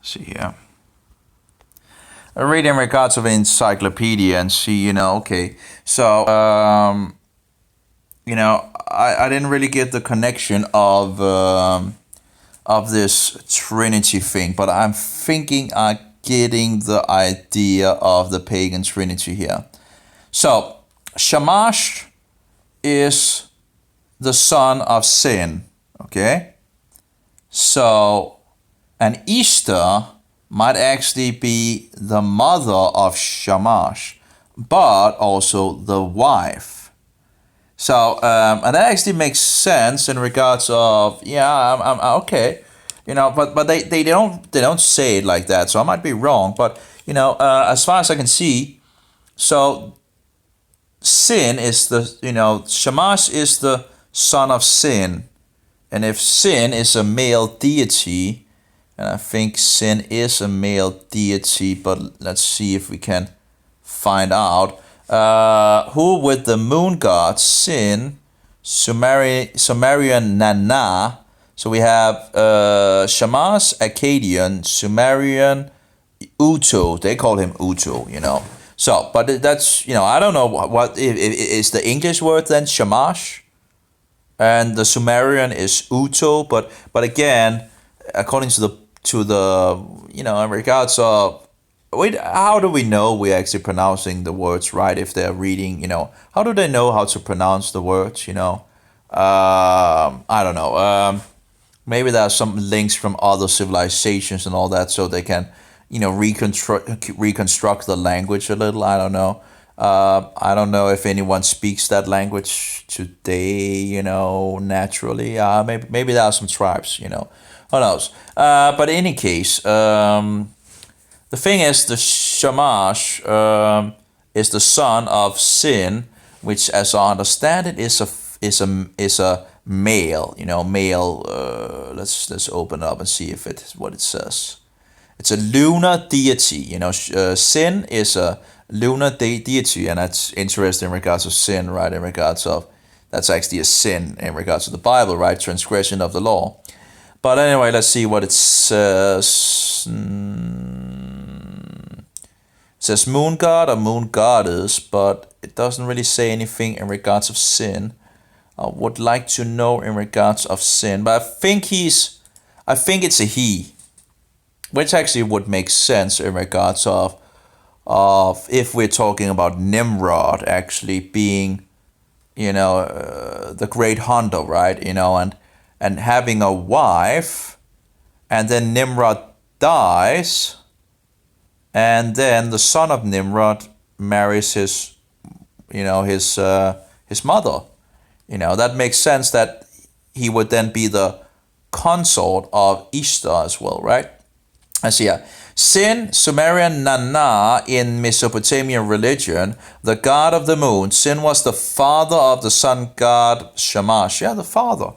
See here. I read in regards of encyclopedia and see, okay. So, I didn't really get the connection of this Trinity thing, but I'm thinking I'm getting the idea of the pagan Trinity here. So, Shamash is the son of sin, okay? So, and Easter might actually be the mother of Shamash, but also the wife. So, and that actually makes sense in regards of, yeah, I'm okay, but they don't say it like that, so I might be wrong. But as far as I can see, so sin is Shamash is the son of sin, and if sin is a male deity, and I think sin is a male deity, but let's see if we can find out. Who with the moon god, Sin, Sumerian Nana. So we have Shamash, Akkadian, Sumerian, Uto. They call him Uto. So, but that's, I don't know what is the English word then, Shamash, and the Sumerian is Uto. But again, according to the in regards of, wait, how do we know we're actually pronouncing the words right if they're reading? How do they know how to pronounce the words? I don't know. Maybe there are some links from other civilizations and all that, so they can, reconstruct the language a little. I don't know. I don't know if anyone speaks that language today. Naturally. Maybe there are some tribes. Who knows? But in any case, the thing is, the Shamash is the son of Sin, which, as I understand it, is a male. Male. Let's open up and see if it's what it says. It's a lunar deity. Sin is a lunar deity, and that's interesting in regards of sin, right? In regards of, that's actually a sin in regards to the Bible, right? Transgression of the law. But anyway, let's see what it says. It says moon god or moon goddess, but it doesn't really say anything in regards of sin. I would like to know in regards of sin, but I think it's a he, which actually would make sense in regards of if we're talking about Nimrod actually being, the great hunter, right? And having a wife, and then Nimrod dies, and then the son of Nimrod marries his mother. That makes sense that he would then be the consort of Ishtar as well, right? I see here. Sin, Sumerian Nana in Mesopotamian religion, the god of the moon. Sin was the father of the sun god Shamash. Yeah, the father.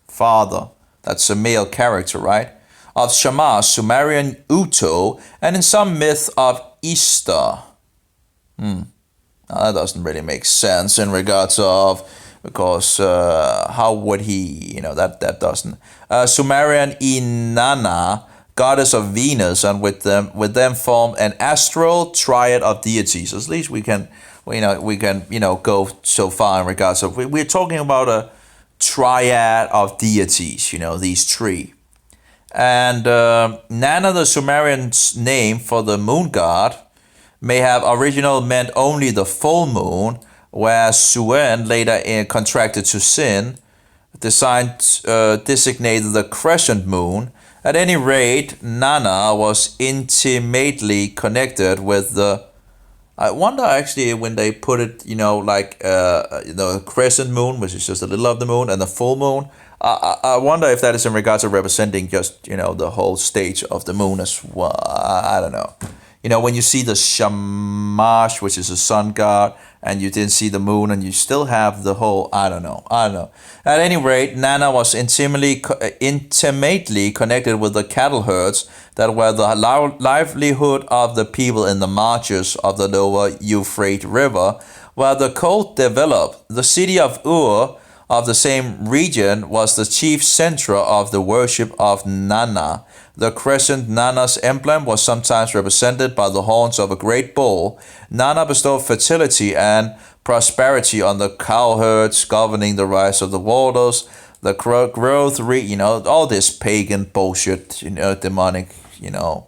Father. That's a male character, right? Of Shamash, Sumerian Uto, and in some myth of Ishtar. Now, that doesn't really make sense in regards of, because how would he, that doesn't. Sumerian Inanna, goddess of Venus, and with them form an astral triad of deities. At least we can go so far in regards of, we're talking about a triad of deities, these three. And Nana, the Sumerian name for the moon god, may have original meant only the full moon, whereas Suen, later contracted to Sin, designated the crescent moon. At any rate, Nana was intimately connected with the, I wonder actually when they put it, the crescent moon, which is just a little of the moon, and the full moon, I wonder if that is in regards to representing just, the whole stage of the moon as well. I don't know. When you see the Shamash, which is a sun god, and you didn't see the moon, and you still have the whole, I don't know. At any rate, Nana was intimately connected with the cattle herds that were the livelihood of the people in the marches of the lower Euphrates River, where the cult developed. The city of Ur of the same region was the chief center of the worship of Nana. The crescent Nana's emblem was sometimes represented by the horns of a great bull. Nana bestowed fertility and prosperity on the cowherds, governing the rise of the waters, the growth, all this pagan bullshit, demonic, the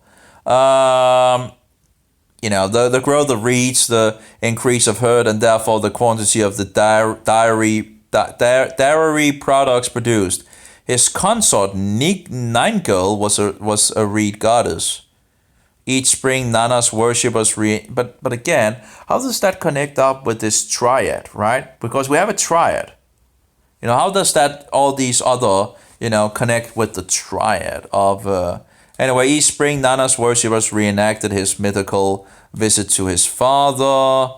growth of reeds, the increase of herd, and therefore the quantity of the dairy products produced. His consort Ningal was a reed goddess. Each spring, Nana's worshippers but again, how does that connect up with this triad, right? Because we have a triad. How does that all these other connect with the triad of? Anyway, each spring, Nana's worshippers reenacted his mythical visit to his father.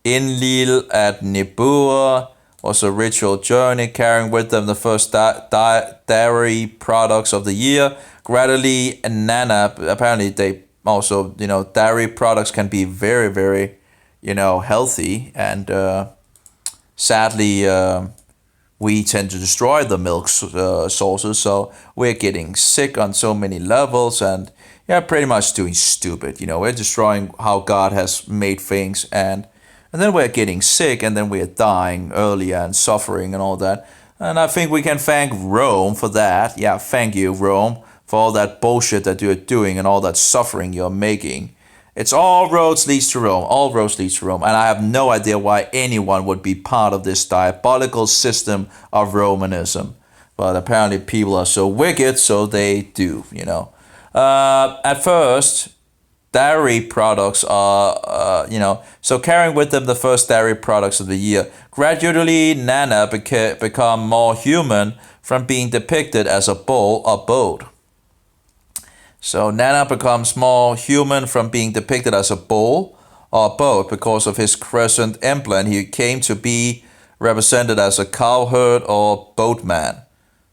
Enlil at Nibiru was a ritual journey carrying with them the first dairy products of the year. Gradually, Nana, apparently they also, dairy products can be very, very, healthy. And sadly, we tend to destroy the milk sources. So we're getting sick on so many levels and pretty much doing stupid. We're destroying how God has made things, and then we're getting sick, and then we're dying earlier and suffering and all that. And I think we can thank Rome for that. Yeah, thank you, Rome, for all that bullshit that you're doing and all that suffering you're making. It's all roads leads to Rome. All roads leads to Rome. And I have no idea why anyone would be part of this diabolical system of Romanism. But apparently people are so wicked, so they do, At first, dairy products are, so carrying with them the first dairy products of the year. Gradually, Nana become more human from being depicted as a bull or boat. So Nana becomes more human from being depicted as a bull or boat because of his crescent emblem. He came to be represented as a cowherd or boatman.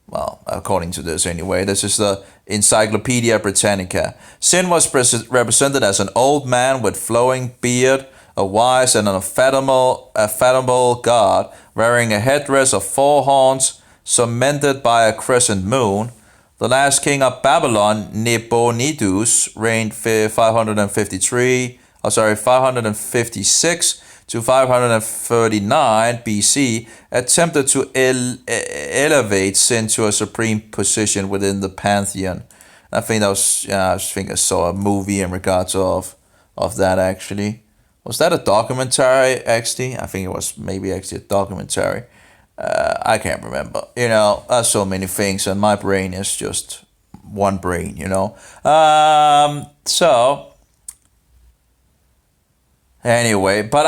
Well, according to this anyway. This is the Encyclopedia Britannica. Sin was represented as an old man with flowing beard, a wise and unfathomable god, wearing a headdress of 4 horns, surmounted by a crescent moon. The last king of Babylon, Nabonidus, reigned 556 to 539 BC, attempted to elevate sin to a supreme position within the pantheon. I think I saw a movie in regards of that actually. Was that a documentary actually? I think it was maybe actually a documentary. I can't remember. There's so many things, and my brain is just one brain. So anyway, but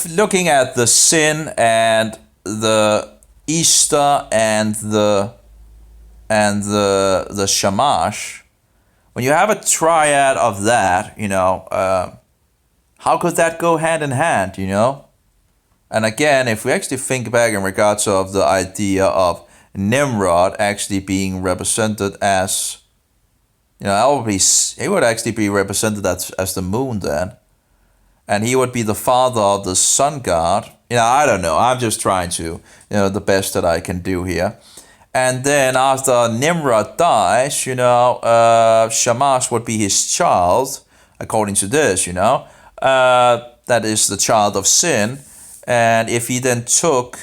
looking at the sin and the Easter and the Shamash, when you have a triad of that, how could that go hand in hand? And again, if we actually think back in regards of the idea of Nimrod actually being represented as, he would actually be represented as the moon then. And he would be the father of the sun god. I don't know. I'm just trying to, the best that I can do here. And then after Nimrod dies, Shamash would be his child, according to this, that is the child of sin. And if he then took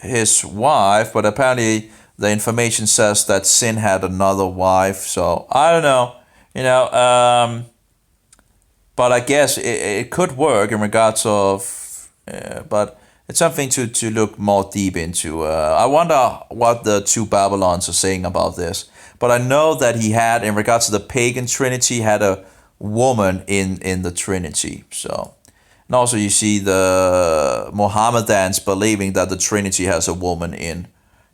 his wife, but apparently the information says that Sin had another wife, so I don't know, but I guess it could work in regards of, but it's something to look more deep into. I wonder what the two Babylons are saying about this, but I know that he had, in regards to the pagan trinity, had a woman in the trinity, so. And also you see the Mohammedans believing that the Trinity has a woman in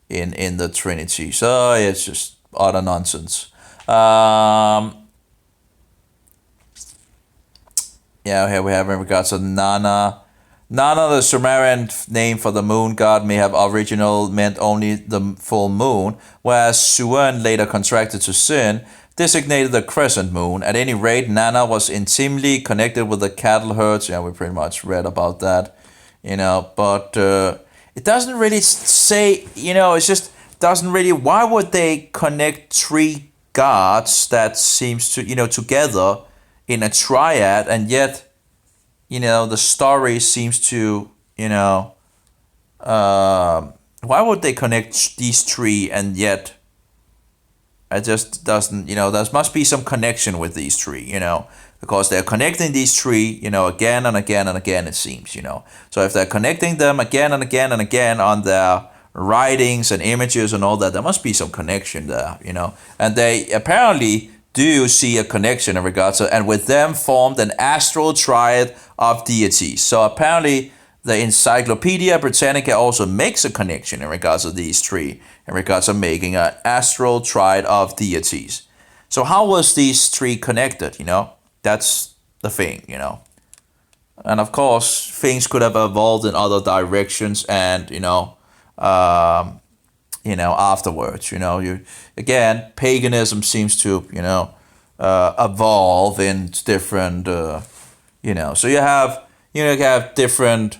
the Trinity. So it's just utter nonsense. Here we have in regards to Nana. Nana, the Sumerian name for the moon god, may have originally meant only the full moon, whereas Suan, later contracted to Sin, designated the crescent moon. At any rate, Nana was intimately connected with the cattle herds. We pretty much read about that, but it doesn't really say, it's just doesn't really, why would they connect three gods that seems to, together in a triad, and yet, the story seems to, why would they connect these three, and yet it just doesn't, there must be some connection with these three, because they're connecting these three, again and again and again, it seems, So if they're connecting them again and again and again on their writings and images and all that, there must be some connection there, And they apparently do see a connection in regards to, and with them formed an astral triad of deities. So apparently the Encyclopedia Britannica also makes a connection in regards to these three, in regards to making an astral triad of deities. So how was these three connected, That's the thing, And of course, things could have evolved in other directions, and, afterwards, again, paganism seems to, evolve in different, so you have different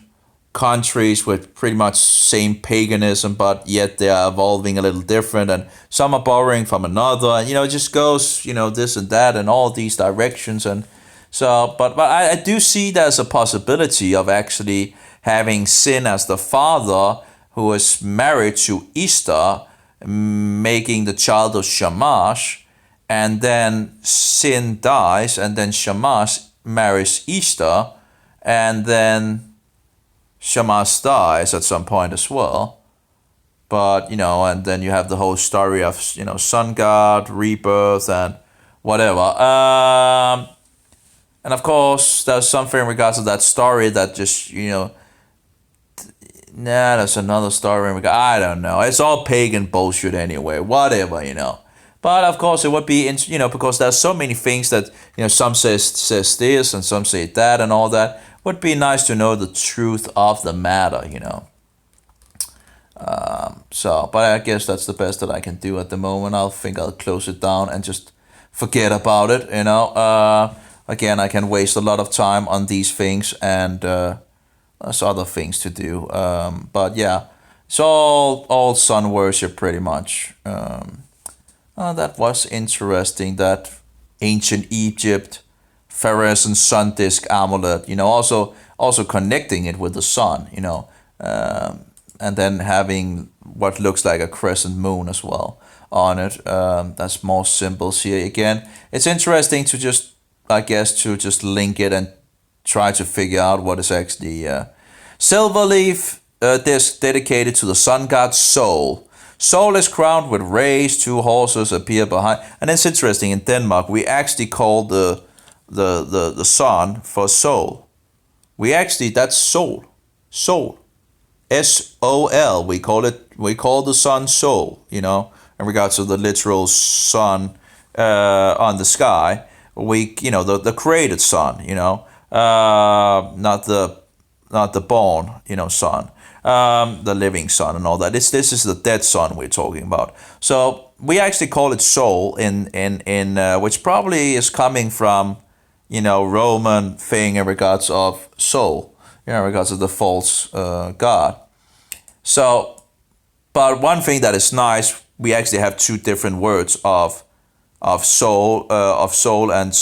countries with pretty much same paganism, but yet they are evolving a little different, and some are borrowing from another, and it just goes, this and that and all these directions. And so, but I do see there's a possibility of actually having Sin as the father, who is married to Ishtar, making the child of Shamash, and then Sin dies, and then Shamash marries Ishtar, and then Shamash dies at some point as well. But, and then you have the whole story of, sun god, rebirth, and whatever. And of course, there's something in regards to that story that just, that's another story in regards, I don't know. It's all pagan bullshit anyway, whatever, But of course, it would be, because there's so many things that, some says this and some say that and all that. Would be nice to know the truth of the matter, But I guess that's the best that I can do at the moment. I'll close it down and just forget about it, Again, I can waste a lot of time on these things, and there's other things to do. But yeah, it's all sun worship pretty much. That was interesting, that ancient Egypt, Pharaoh's and sun disk amulet, also connecting it with the sun, and then having what looks like a crescent moon as well on it. That's more symbols here. Again, it's interesting to just, I guess, to just link it and try to figure out what is actually silver leaf disc dedicated to the sun god Sol. Sol is crowned with rays, two horses appear behind, and it's interesting, in Denmark we actually call the sun for Sol. That's Sol. Sol. S-O-L. We call the sun Sol, in regards to the literal sun on the sky. The created sun, not the born, sun. The living sun and all that. This is the dead sun we're talking about. So we actually call it Sol in which probably is coming from, Roman thing in regards of Sol, in regards of the false god. So, but one thing that is nice, we actually have two different words of soul, and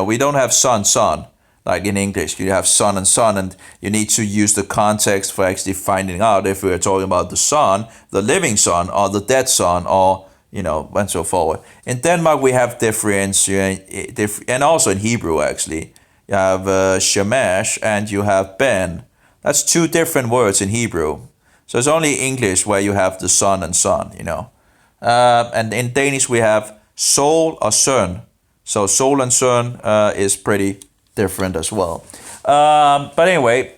we don't have sun. Like in English, you have sun, and you need to use the context for actually finding out if we're talking about the sun, the living sun, or the dead sun, or, and so forward. In Denmark, we have difference, and also in Hebrew, actually. You have Shamash and you have Ben. That's two different words in Hebrew. So it's only English where you have the sun and sun, And in Danish, we have Sol or Søn. So Sol and Søn is pretty different as well. But anyway,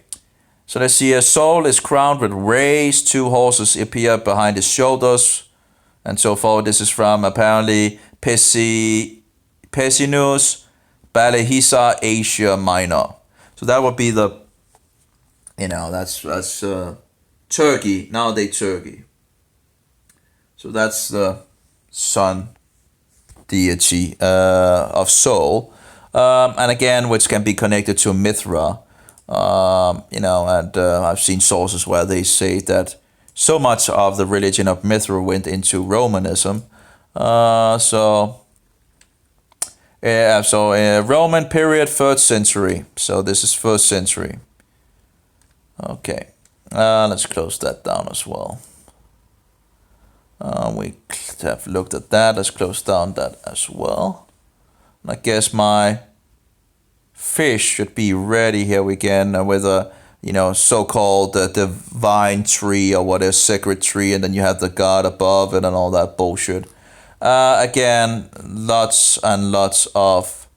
so let's see. A Sol is crowned with rays. Two horses appear behind his shoulders, and so forth. This is from apparently Pessinus Balehisa, Asia Minor. So that would be the, that's Turkey, nowadays Turkey. So that's the sun deity of Sol. And again, which can be connected to Mithra, and I've seen sources where they say that so much of the religion of Mithra went into Romanism. So Roman period, 3rd century. So this is 1st century. Okay, let's close that down as well. We have looked at that. Let's close down that as well. I guess my fish should be ready here again with a so-called divine tree or whatever, sacred tree, and then you have the god above it and all that bullshit. Again, lots and lots of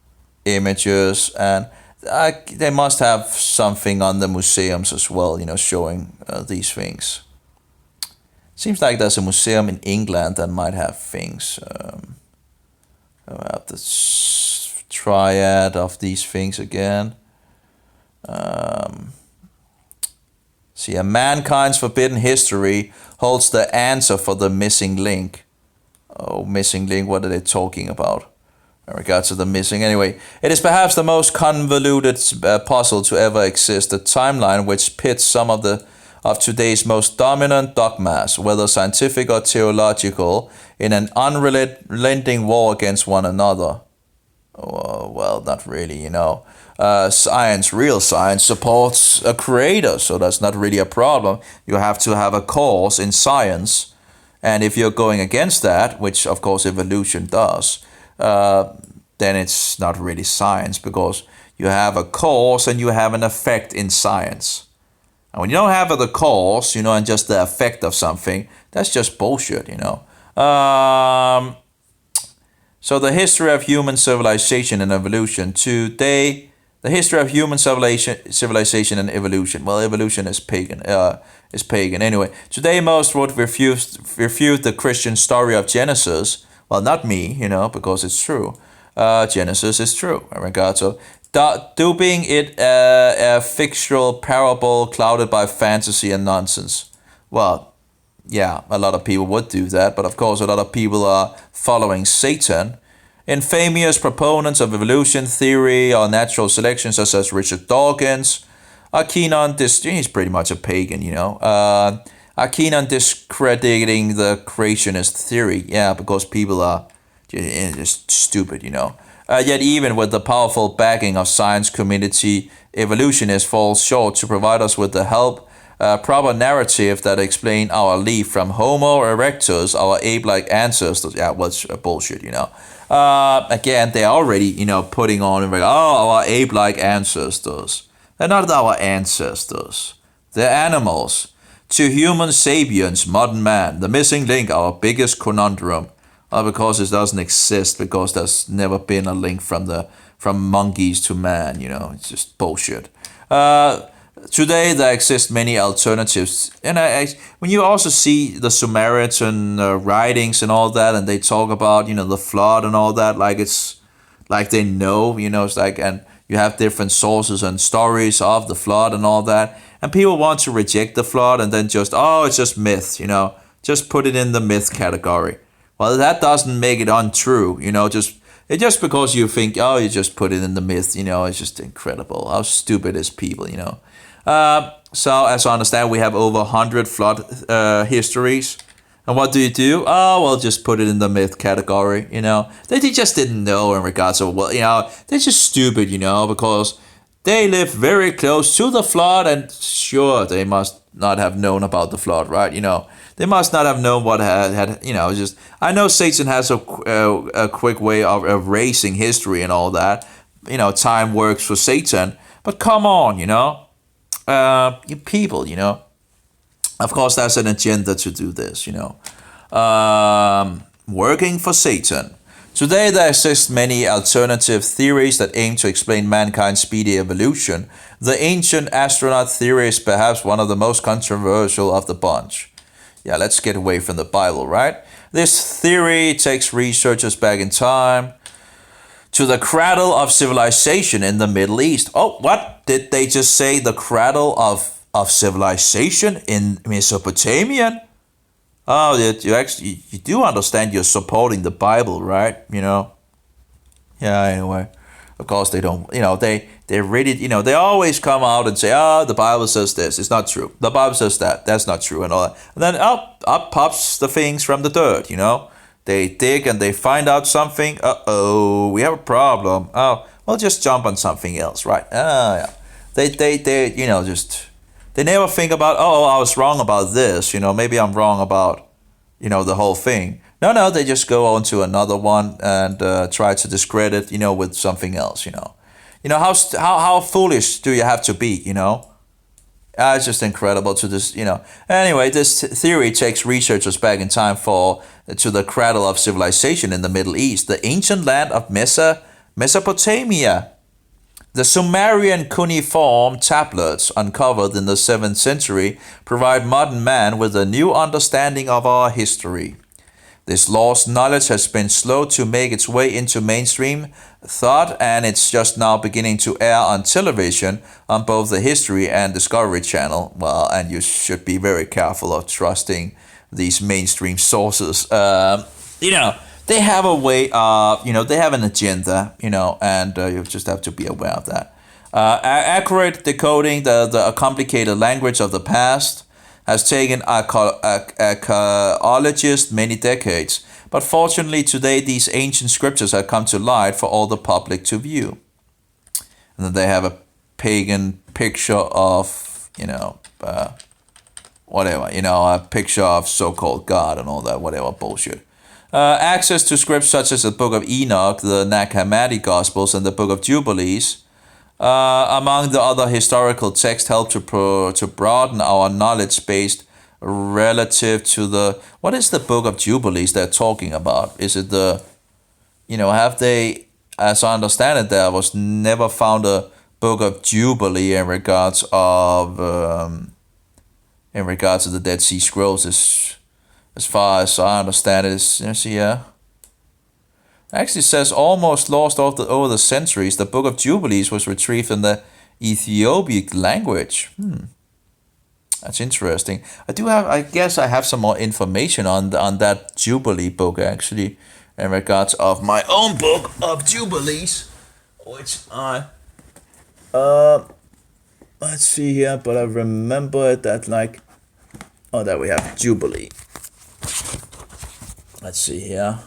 images, and they must have something on the museums as well, showing these things. Seems like there's a museum in England that might have things. I have the triad of these things again. See, Mankind's Forbidden History holds the answer for the missing link. Oh, missing link, what are they talking about? In regards to the missing. Anyway, it is perhaps the most convoluted puzzle to ever exist. A timeline which pits some of today's most dominant dogmas, whether scientific or theological, in an unrelenting war against one another. Well, not really, real science supports a creator, so that's not really a problem. You have to have a cause in science, and if you're going against that, which of course evolution does, then it's not really science, because you have a cause and you have an effect in science. And when you don't have the cause, and just the effect of something, that's just bullshit, So the history of human civilization and evolution. Today, the history of human civilization and evolution. Well, evolution is pagan. Anyway, today most would refute the Christian story of Genesis. Well, not me, because it's true. Genesis is true in regards to duping it a fictional parable clouded by fantasy and nonsense. Well, yeah, a lot of people would do that, but of course a lot of people are following Satan. Infamous proponents of evolution theory or natural selection, such as Richard Dawkins, are keen on this. He's pretty much a pagan, are keen on discrediting the creationist theory. Yeah, because people are just stupid, Yet even with the powerful backing of science community, evolutionists fall short to provide us with the proper narrative that explain our leap from Homo erectus, our ape-like ancestors. Yeah, what's bullshit, Again, they're already, putting on, our ape-like ancestors. They're not our ancestors. They're animals. To human sapiens, modern man, the missing link, our biggest conundrum. Because it doesn't exist, because there's never been a link from monkeys to man, it's just bullshit. Today there exist many alternatives, and when you also see the Samaritan writings and all that, and they talk about the flood and all that, it's like they know, it's like, and you have different sources and stories of the flood and all that, and people want to reject the flood and then it's just myth, just put it in the myth category. Well, that doesn't make it untrue, just because you think, you just put it in the myth, it's just incredible how stupid is people, So, as I understand, we have over 100 flood histories. And what do? Oh, well, just put it in the myth category, They just didn't know in regards to, they're just stupid, because they lived very close to the flood, and sure, they must not have known about the flood, right? They must not have known what had just, I know Satan has a quick way of erasing history and all that. Time works for Satan, but come on, you people, Of course, there's an agenda to do this, Working for Satan. Today, there exist many alternative theories that aim to explain mankind's speedy evolution. The ancient astronaut theory is perhaps one of the most controversial of the bunch. Yeah, let's get away from the Bible, right? This theory takes researchers back in time to the cradle of civilization in the Middle East. Oh, what? Did they just say the cradle of civilization in Mesopotamia? Oh, you do understand you're supporting the Bible, right? Yeah, anyway. because they don't, they really, they always come out and say, oh, the Bible says this, it's not true. The Bible says that, that's not true, and all that. And then up pops the things from the dirt, They dig and they find out something. Uh-oh, we have a problem. Oh, well, just jump on something else, right? Yeah. They just, they never think about, oh, I was wrong about this, maybe I'm wrong about, the whole thing. No, they just go on to another one and try to discredit, with something else, how foolish do you have to be, It's just incredible to this, Anyway, this theory takes researchers back in time to the cradle of civilization in the Middle East, the ancient land of Mesopotamia. The Sumerian cuneiform tablets uncovered in the 7th century provide modern man with a new understanding of our history. This lost knowledge has been slow to make its way into mainstream thought, and it's just now beginning to air on television on both the History and Discovery Channel. Well, and you should be very careful of trusting these mainstream sources. They have a way of, they have an agenda, and you just have to be aware of that. Accurate decoding the complicated language of the past has taken archaeologists many decades, but fortunately today these ancient scriptures have come to light for all the public to view. And then they have a pagan picture of, a picture of so-called God and all that, whatever bullshit. Access to scripts such as the Book of Enoch, the Nag Hammadi Gospels, and the Book of Jubilees, among the other historical texts, help to broaden our knowledge base relative to what is the Book of Jubilees they're talking about? Is it have they, as I understand it, there was never found a Book of Jubilee in regards of the Dead Sea Scrolls, as far as I understand it. Actually says almost lost over the centuries. The Book of Jubilees was retrieved in the Ethiopic language. That's interesting. I guess I have some more information on that Jubilee book, actually, in regards of my own Book of Jubilees, which I let's see here, but I remember that there we have Jubilee. Let's see here.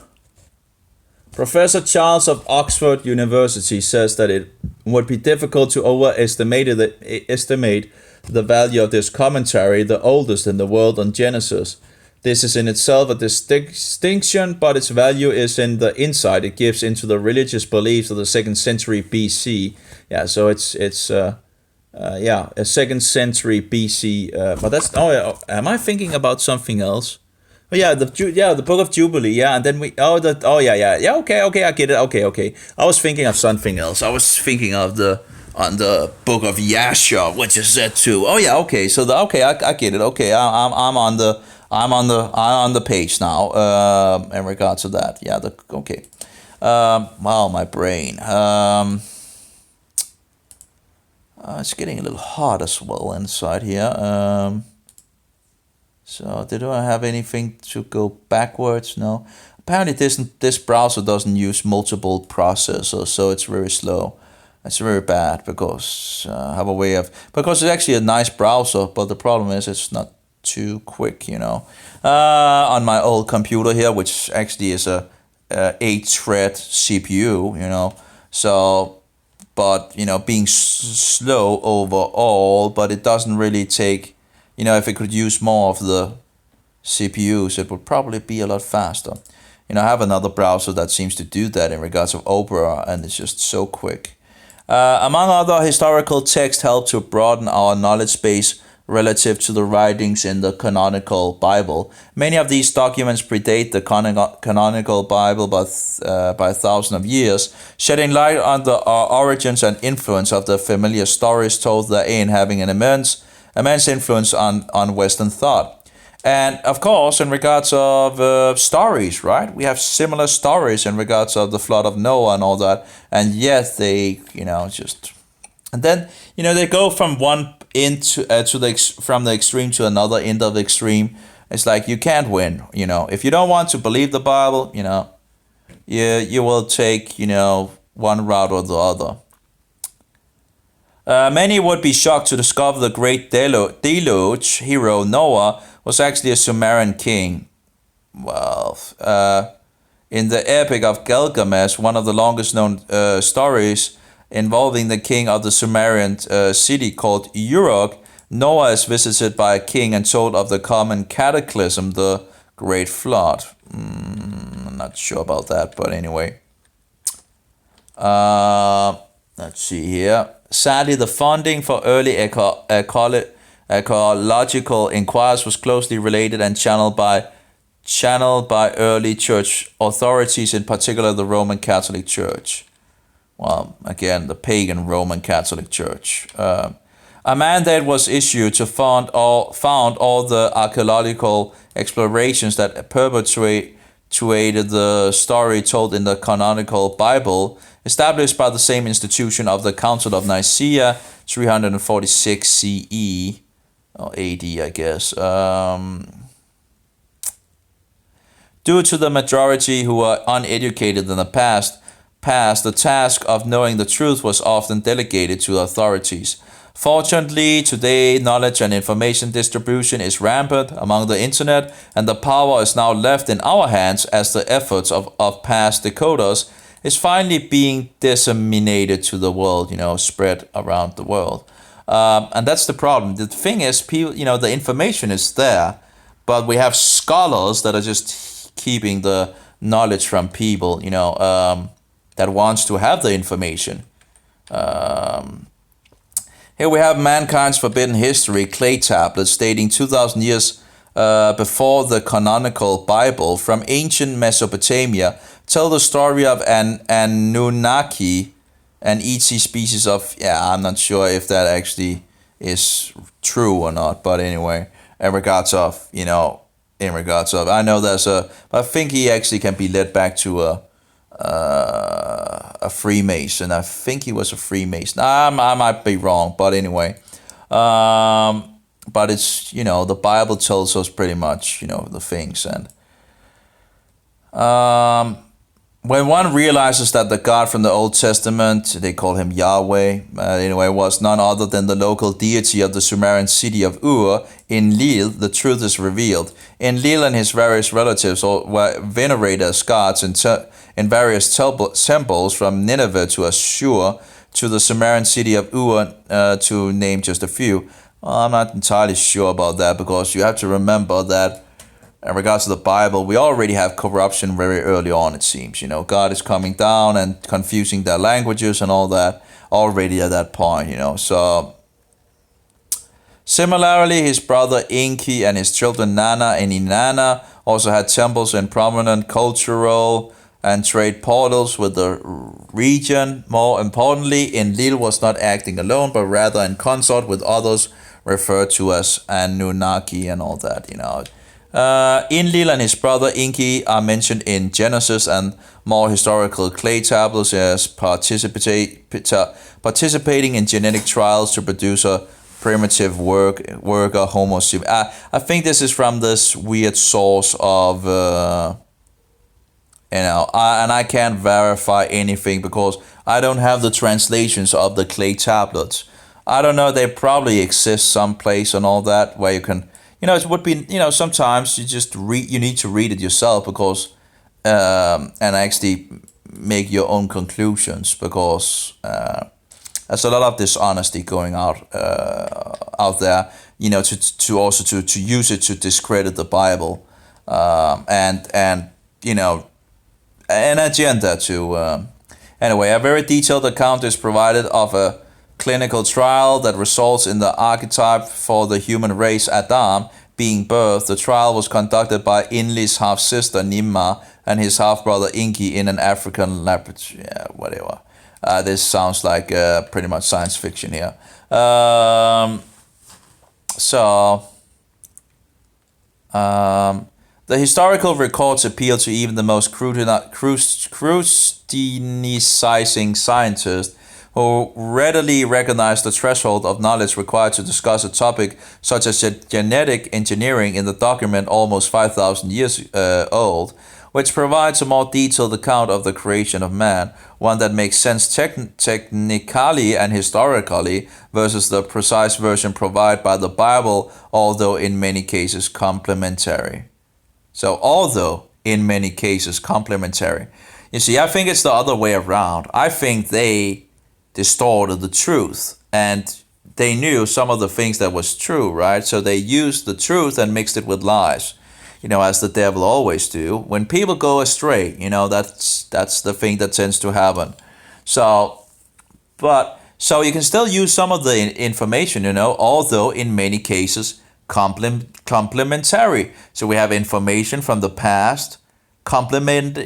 Professor Charles of Oxford University says that it would be difficult to estimate the value of this commentary, the oldest in the world on Genesis. This is in itself a distinction, but its value is in the insight it gives into the religious beliefs of the 2nd century BC. Yeah, so it's a 2nd century BC. But that's am I thinking about something else? Oh yeah, the Book of Jubilee, yeah, and then okay, I get it, okay. I was thinking of something else. I was thinking of the Book of Yasha, which is that too. Oh yeah, okay. So I get it. Okay, I'm on the page now. In regards to that, yeah. Okay. Wow, my brain. It's getting a little hot as well inside here. So did I have anything to go backwards? No. Apparently this browser doesn't use multiple processors, so it's very slow. It's very bad because I have a way of, because it's actually a nice browser, but the problem is it's not too quick, on my old computer here, which actually is a 8-thread CPU, so, but, being slow overall, but it doesn't really take, if it could use more of the CPUs, it would probably be a lot faster. I have another browser that seems to do that in regards of Opera, and it's just so quick. Among other historical texts help to broaden our knowledge base relative to the writings in the canonical Bible. Many of these documents predate the canonical Bible by 1,000 of years, shedding light on the origins and influence of the familiar stories told therein, having an immense influence on Western thought. And of course, in regards of stories, right? We have similar stories in regards of the flood of Noah and all that. And yet they, and then, they go from one from the extreme to another end of the extreme. It's like you can't win, If you don't want to believe the Bible, you will take, one route or the other. Many would be shocked to discover the great deluge hero Noah was actually a Sumerian king. Well, in the Epic of Gilgamesh, one of the longest known stories involving the king of the Sumerian city called Uruk, Noah is visited by a king and told of the common cataclysm, the Great Flood. I'm not sure about that, but anyway. Let's see here. Sadly, the funding for early ecological inquiries was closely related and channeled by early church authorities, in particular the Roman Catholic Church. Well, again, the pagan Roman Catholic Church. A mandate was issued to found all the archaeological explorations that perpetuated the story told in the canonical Bible, established by the same institution of the Council of Nicaea, 346 CE, or AD, I guess. Due to the majority who were uneducated in the past, the task of knowing the truth was often delegated to authorities. Fortunately, today knowledge and information distribution is rampant among the internet, and the power is now left in our hands as the efforts of past decoders is finally being disseminated to the world, spread around the world. And that's the problem. The thing is, people, the information is there, but we have scholars that are just keeping the knowledge from people, that wants to have the information. Here we have Mankind's Forbidden History clay tablets dating 2,000 years before the canonical Bible from ancient Mesopotamia tell the story of an Anunnaki, an ET species of, I'm not sure if that actually is true or not, but anyway, I know there's I think he actually can be led back to a Freemason. I think he was a Freemason. I might be wrong, but anyway. But it's, the Bible tells us pretty much, the things. And when one realizes that the God from the Old Testament, they call him Yahweh, was none other than the local deity of the Sumerian city of Ur, Enlil, the truth is revealed. Enlil and his various relatives were venerated as gods in various temples, from Nineveh to Ashur to the Sumerian city of Ur, to name just a few. Well, I'm not entirely sure about that, because you have to remember that in regards to the Bible, we already have corruption very early on, it seems. God is coming down and confusing their languages and all that already at that point, So, similarly, his brother Enki and his children Nana and Inanna also had temples and prominent cultural and trade portals with the region. More importantly, Enlil was not acting alone, but rather in consort with others referred to as Anunnaki and all that, Enlil and his brother Enki are mentioned in Genesis and more historical clay tablets as participating in genetic trials to produce a primitive worker Homo sapiens. I think this is from this weird source of, and I can't verify anything because I don't have the translations of the clay tablets. I don't know, they probably exist someplace and all that where you can, it would be, sometimes you just you need to read it yourself because, and actually make your own conclusions, because there's a lot of dishonesty going out there, to also to use it to discredit the Bible, and an agenda to, anyway, a very detailed account is provided of a clinical trial that results in the archetype for the human race, Adam, being birthed. The trial was conducted by Enlil's half-sister Nimma and his half-brother Enki in an African laboratory. Yeah, whatever. This sounds like pretty much science fiction here. The historical records appeal to even the most scrutinizing scientists, who readily recognize the threshold of knowledge required to discuss a topic such as genetic engineering in the document almost 5,000 years old. which provides a more detailed account of the creation of man, one that makes sense technically and historically, versus the precise version provided by the Bible, although in many cases complementary. So, although in many cases complementary. You see, I think it's the other way around. I think they distorted the truth, and they knew some of the things that was true, right? So they used the truth and mixed it with lies, as the devil always do. When people go astray, that's the thing that tends to happen. So you can still use some of the information, although in many cases complementary. So we have information from the past, complement,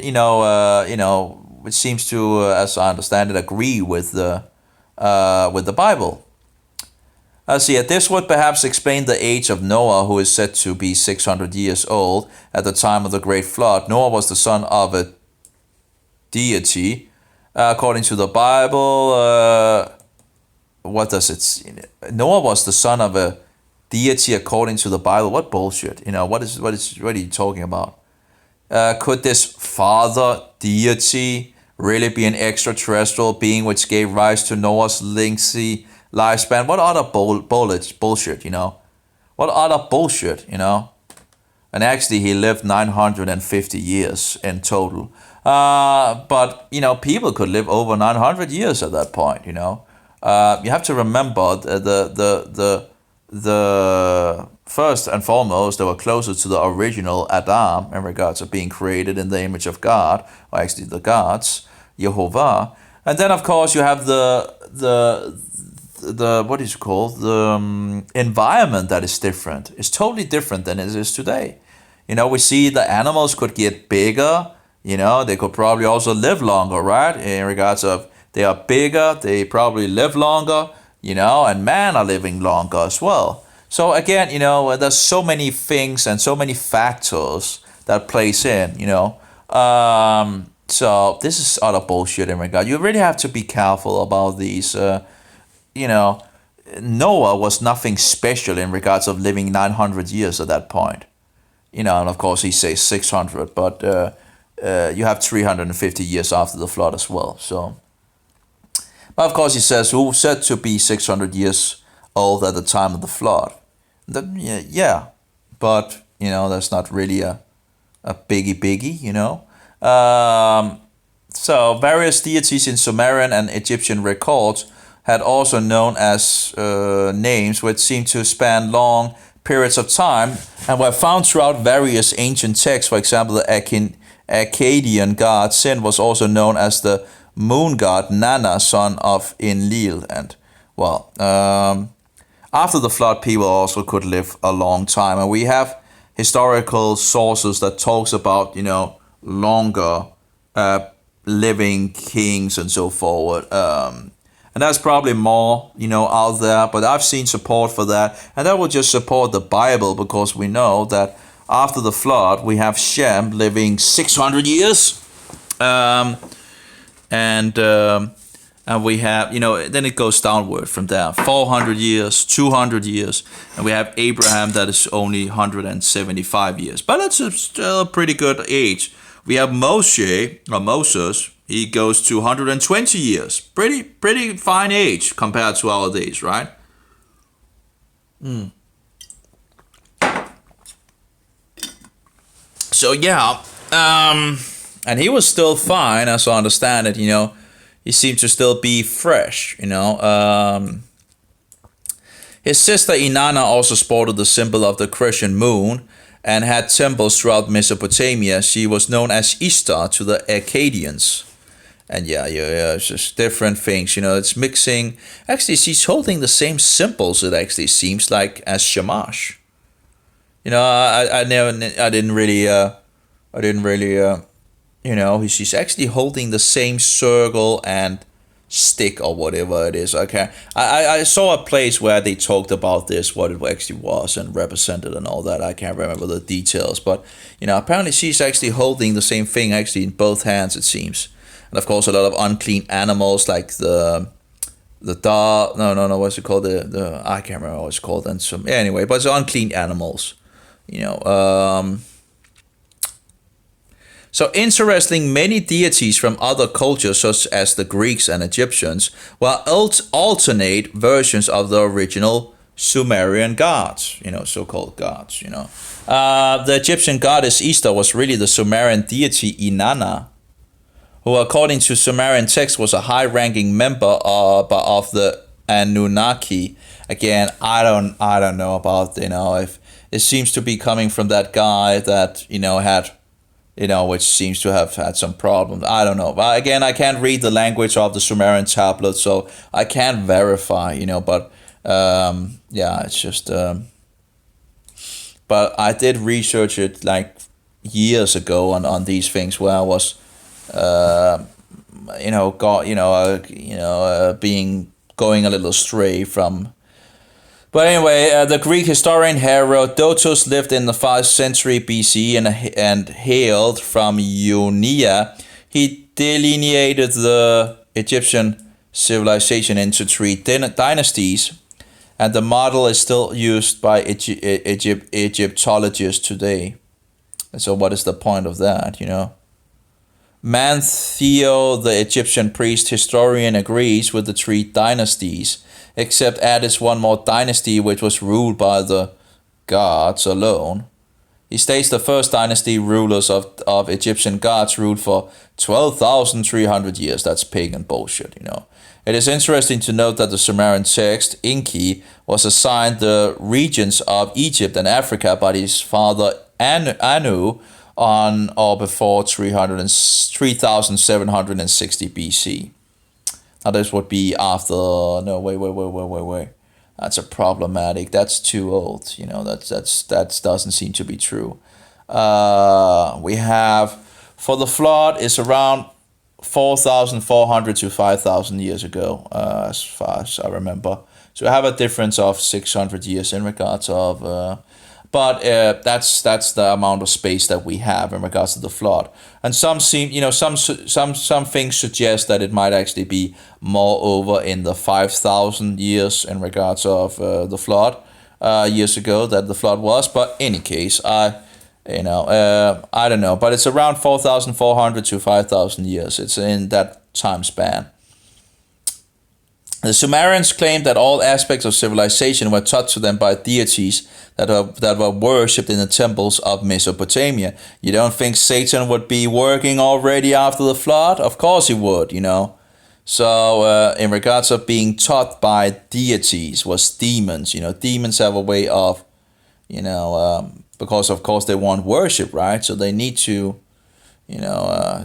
which seems to, as I understand it, agree with the Bible. This would perhaps explain the age of Noah, who is said to be 600 years old at the time of the great flood. Noah was the son of a deity. According to the Bible, what does it say? Noah was the son of a deity according to the Bible. What bullshit? What are you talking about? Could this father deity really be an extraterrestrial being which gave rise to Noah's lengthy lifespan? What other bullshit, What other bullshit, And actually, he lived 950 years in total. But people could live over 900 years at that point. You have to remember the first and foremost, they were closer to the original Adam in regards of being created in the image of God, or actually the gods, Jehovah. And then, of course, you have the what is it called? The environment that is different. It's totally different than it is today. We see the animals could get bigger. They could probably also live longer, right? In regards of they are bigger, they probably live longer, and man are living longer as well. So again, there's so many things and so many factors that plays in, So this is utter bullshit in regard. You really have to be careful about these. Noah was nothing special in regards of living 900 years at that point. And of course he says 600, but you have 350 years after the flood as well. So, but of course he says who said to be 600 years old at the time of the flood. Yeah, but that's not really a biggie. So various deities in Sumerian and Egyptian records had also known as names which seem to span long periods of time and were found throughout various ancient texts. For example, the Akkadian god Sin was also known as the moon god Nanna, son of Enlil. And after the flood, people also could live a long time, and we have historical sources that talks about longer living kings and so forward. And that's probably more, out there, but I've seen support for that. And that will just support the Bible, because we know that after the flood, we have Shem living 600 years. And we have, then it goes downward from there. 400 years, 200 years. And we have Abraham that is only 175 years. But that's still a pretty good age. We have Moses, he goes to 120 years. Pretty fine age compared to our days, right? So yeah, and he was still fine, as I understand it. He seemed to still be fresh. His sister Inanna also sported the symbol of the Christian moon and had temples throughout Mesopotamia. She was known as Ishtar to the Akkadians. And yeah, it's just different things, it's mixing. Actually, she's holding the same symbols, it actually seems like, as Shamash. I didn't really, she's actually holding the same circle and stick or whatever it is. Okay, I saw a place where they talked about this, what it actually was and represented and all that. I can't remember the details, but apparently she's actually holding the same thing actually in both hands, it seems. And of course, a lot of unclean animals like the dog. No, what's it called? The I can't remember what it's called. And some anyway, but it's unclean animals. So interesting, many deities from other cultures, such as the Greeks and Egyptians, were alternate versions of the original Sumerian gods, so-called gods, The Egyptian goddess Ishtar was really the Sumerian deity Inanna, who according to Sumerian text was a high-ranking member of the Anunnaki. Again, I don't know about, if it seems to be coming from that guy that, had, which seems to have had some problems. I don't know. But again, I can't read the language of the Sumerian tablet, so I can't verify, but yeah, it's just, but I did research it like years ago on these things where I was, going a little astray from. But anyway, the Greek historian Herodotus lived in the 5th century BC and hailed from Ionia. He delineated the Egyptian civilization into 3 dynasties, and the model is still used by Egyptologists today. So what is the point of that, Manetho, the Egyptian priest historian, agrees with the 3 dynasties, except adds one more dynasty which was ruled by the gods alone. He states the first dynasty rulers of Egyptian gods ruled for 12,300 years. That's pagan bullshit, It is interesting to note that the Sumerian text, Enki, was assigned the regions of Egypt and Africa by his father Anu on or before 3760 BC. Now this would be after, no, wait. That's a problematic, that's too old, that doesn't seem to be true. We have, for the flood, is around 4,400 to 5,000 years ago, as far as I remember. So we have a difference of 600 years in regards of, but that's the amount of space that we have in regards to the flood. And some seem, some things suggest that it might actually be more over in the 5,000 years in regards of the flood years ago that the flood was. But in any case, I don't know. But it's around 4,400 to 5,000 years. It's in that time span. The Sumerians claimed that all aspects of civilization were taught to them by deities that were worshipped in the temples of Mesopotamia. You don't think Satan would be working already after the flood? Of course he would, So in regards of being taught by deities was demons. Demons have a way of, because of course they want worship, right? So they need to,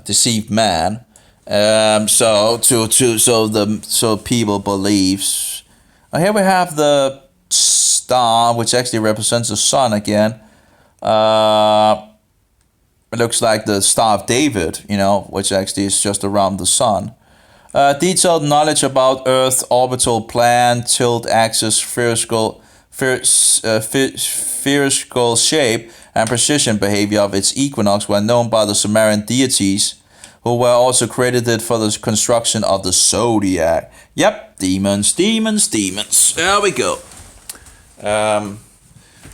deceive man. So people believes. Here we have the star, which actually represents the sun again. It looks like the Star of David, which actually is just around the sun. Detailed knowledge about Earth's orbital plan, tilt axis, spherical shape, and precision behavior of its equinox were known by the Sumerian deities, who were also credited for the construction of the zodiac. Yep, demons. There we go. And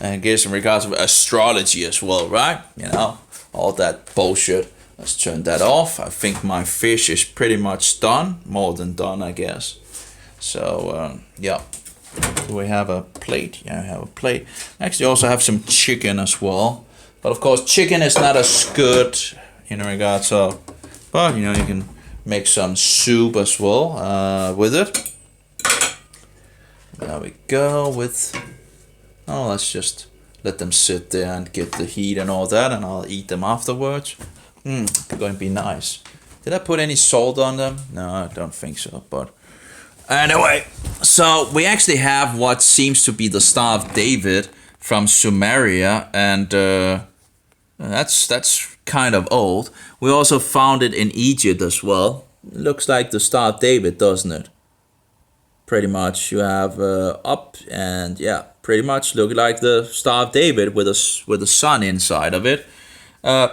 I guess in regards to astrology as well, right? All that bullshit. Let's turn that off. I think my fish is pretty much done. More than done, I guess. So, yeah. Do we have a plate? Yeah, I have a plate. Actually, also have some chicken as well. But of course, chicken is not as good in regards to... But, you can make some soup as well with it. There we go with... Oh, let's just let them sit there and get the heat and all that, and I'll eat them afterwards. They're going to be nice. Did I put any salt on them? No, I don't think so, but... Anyway, so we actually have what seems to be the Star of David from Sumeria, and that's kind of old. We also found it in Egypt as well. It looks like the Star of David, doesn't it? Pretty much. You have up and yeah, pretty much look like the Star of David with a sun inside of it. And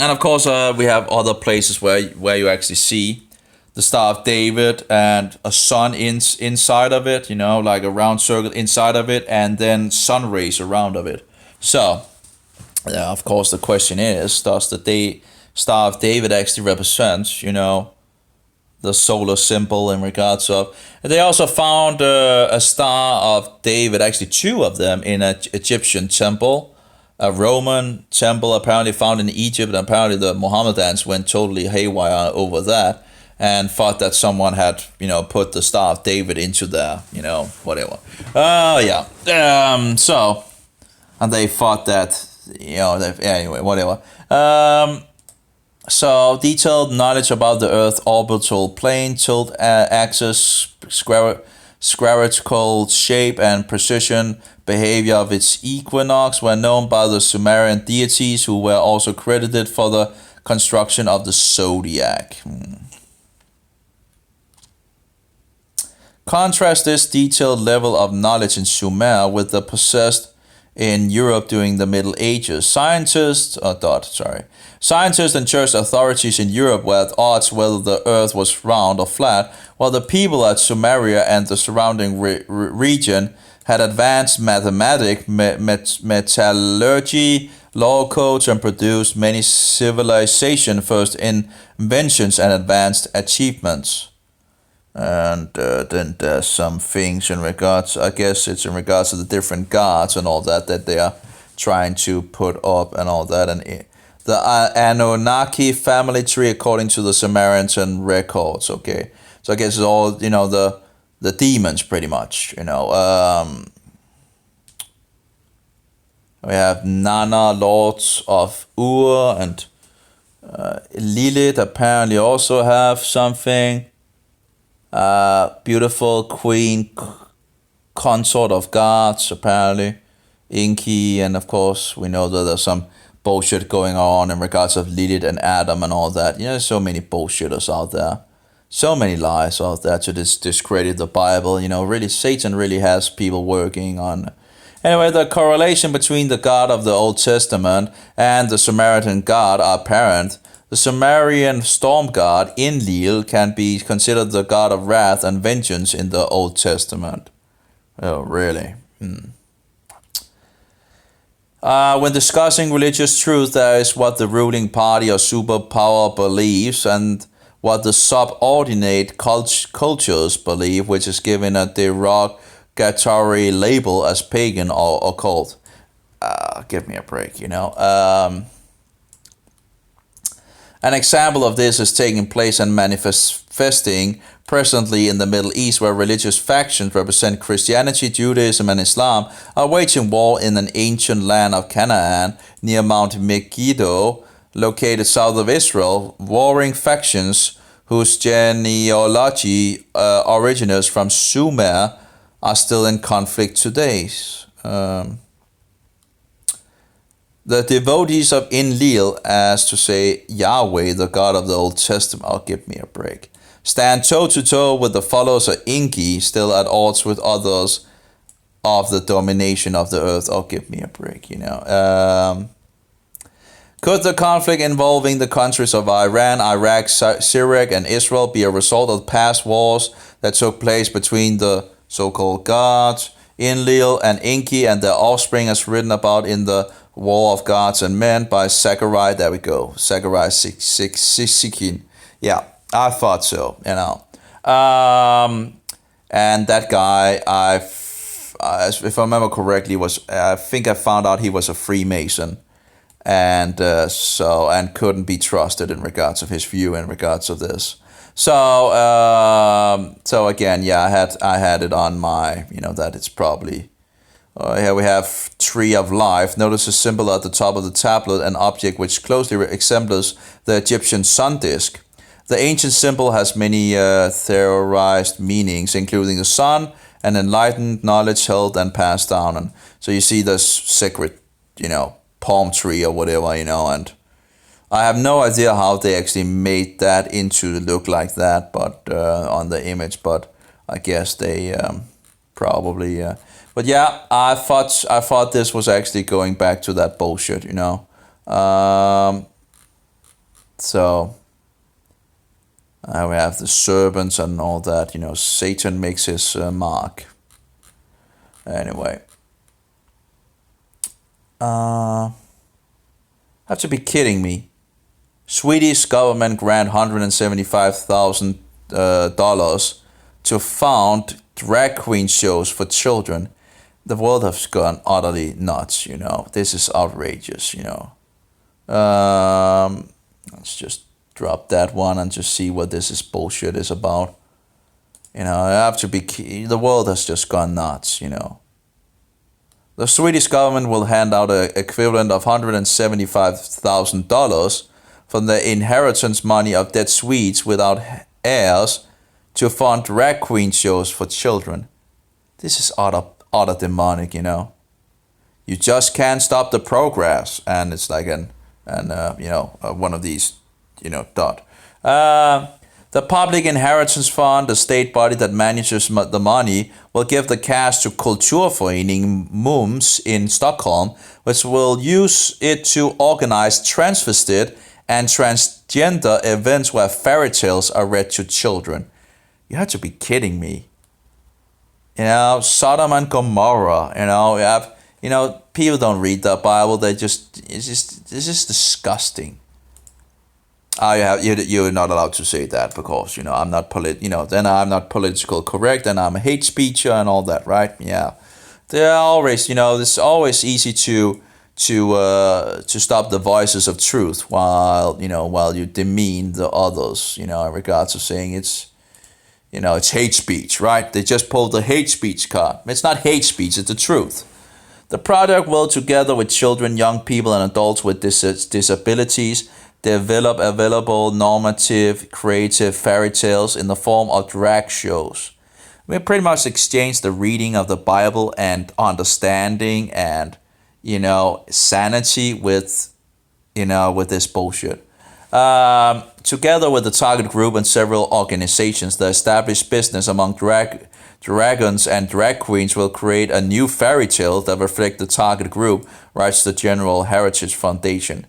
of course, we have other places where you actually see the Star of David and a sun inside of it, like a round circle inside of it, and then sun rays around of it. So, of course, the question is, does the Star of David actually represents, the solar symbol in regards of. They also found a Star of David, actually two of them, in an Egyptian temple, a Roman temple apparently found in Egypt, and apparently the Mohammedans went totally haywire over that and thought that someone had, put the Star of David into there, whatever. Yeah. And they thought that, anyway, whatever. So, detailed knowledge about the Earth's orbital plane, tilt axis, spherical shape, and precision behavior of its equinox were known by the Sumerian deities, who were also credited for the construction of the zodiac. Contrast this detailed level of knowledge in Sumer with the possessed in Europe during the Middle Ages. Scientists and church authorities in Europe were at odds whether the earth was round or flat, while the people at Sumeria and the surrounding region had advanced mathematics, metallurgy, law codes, and produced many civilization first inventions and advanced achievements. And then there's some things in regards, I guess it's in regards to the different gods and all that they are trying to put up and all that. And the Anunnaki family tree according to the Samaritan records, okay. So I guess it's all, the demons pretty much, We have Nana, lords of Ur, and Lilith apparently also have something. Beautiful queen, consort of gods, apparently. Inky, and of course, we know that there's some bullshit going on in regards of Lilith and Adam and all that. There's so many bullshitters out there. So many lies out there to discredit the Bible. Really, Satan really has people working on. Anyway, the correlation between the God of the Old Testament and the Samaritan God are apparent. The Sumerian storm god Enlil can be considered the god of wrath and vengeance in the Old Testament. Oh, really? When discussing religious truth, there is what the ruling party or superpower believes and what the subordinate cultures believe, which is given a derogatory label as pagan or occult. Give me a break, An example of this is taking place and manifesting presently in the Middle East, where religious factions represent Christianity, Judaism, and Islam are waging war in an ancient land of Canaan near Mount Megiddo, located south of Israel. Warring factions whose genealogy originates from Sumer are still in conflict today. The devotees of Enlil, as to say Yahweh, the God of the Old Testament, give me a break, stand toe-to-toe with the followers of Enki, still at odds with others of the domination of the earth. Give me a break, Could the conflict involving the countries of Iran, Iraq, Syria, and Israel be a result of past wars that took place between the so-called gods, Enlil and Enki, and their offspring, as written about in the War of Gods and Men by Zechariah? There we go. Zechariah 6:16. Yeah, I thought so, And that guy, if I remember correctly, I think I found out he was a Freemason. And couldn't be trusted in regards of his view in regards of this. So again, yeah, I had it on my, that it's probably. Here we have Tree of Life. Notice a symbol at the top of the tablet, an object which closely resembles the Egyptian sun disk. The ancient symbol has many theorized meanings, including the sun and enlightened knowledge held and passed down. And so you see this sacred, palm tree or whatever, and I have no idea how they actually made that into look like that, but on the image, but I guess they probably. But yeah, I thought this was actually going back to that bullshit, So we have the serpents and all that, Satan makes his mark. Anyway. Have to be kidding me. Swedish government grant $175,000 to found drag queen shows for children. The world has gone utterly nuts, you know. This is outrageous, you know. Let's just drop that one and just see what this is bullshit is about. You know, I have to be. The world has just gone nuts, you know. The Swedish government will hand out an equivalent of $175,000 from the inheritance money of dead Swedes without heirs to fund drag queen shows for children. This is utter demonic, you know. You just can't stop the progress, and it's like one of these, you know, dot. The Public Inheritance Fund, the state body that manages the money, will give the cash to Kulturförening Mums in Stockholm, which will use it to organize transvestite and transgender events where fairy tales are read to children. You have to be kidding me. You know, Sodom and Gomorrah, people don't read the Bible, it's just disgusting. You're not allowed to say that because, you know, I'm not then I'm not political correct and I'm a hate speecher and all that, right? Yeah. They're always, you know, it's always easy to stop the voices of truth while you demean the others, you know, in regards to saying it's hate speech, right? They just pulled the hate speech card. It's not hate speech, it's the truth. The project will, together with children, young people, and adults with disabilities, develop available, normative, creative fairy tales in the form of drag shows. We pretty much exchange the reading of the Bible and understanding and, you know, sanity with this bullshit. Together with the target group and several organizations, the established business among dragons and drag queens will create a new fairy tale that reflects the target group, writes the General Heritage Foundation.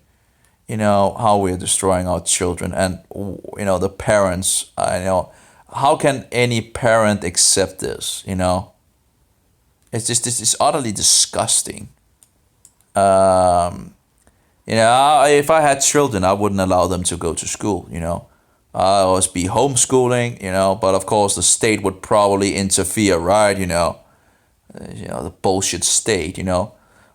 You know, how we're destroying our children and, you know, the parents, how can any parent accept this, you know? It's utterly disgusting. If I had children, I wouldn't allow them to go to school, you know. I always be homeschooling, you know, but of course the state would probably interfere, right, the bullshit state,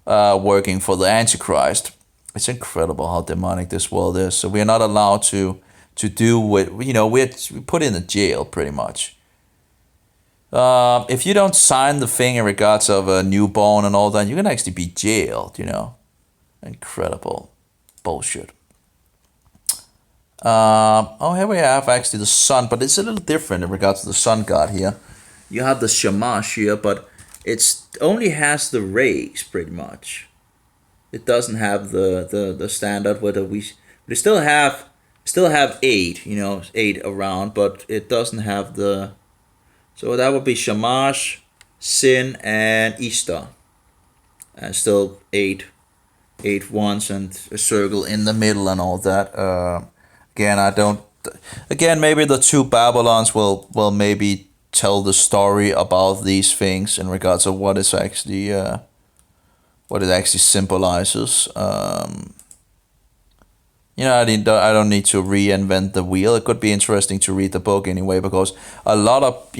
working for the Antichrist. It's incredible how demonic this world is. So we're not allowed to do what, we're put in the jail pretty much. If you don't sign the thing in regards of a newborn and all that, you can actually be jailed, you know. Incredible bullshit. Here we have actually the sun, but it's a little different in regards to the sun god here. You have the Shamash here, but it only has the rays pretty much. It doesn't have the standard whether we still have 8, 8 around, but it doesn't have the. So that would be Shamash, Sin, and Ishtar, and still 8 ones and a circle in the middle and all that. Again, maybe the two Babylons will maybe tell the story about these things in regards of what it actually symbolizes. I don't need to reinvent the wheel. It could be interesting to read the book anyway, because a lot of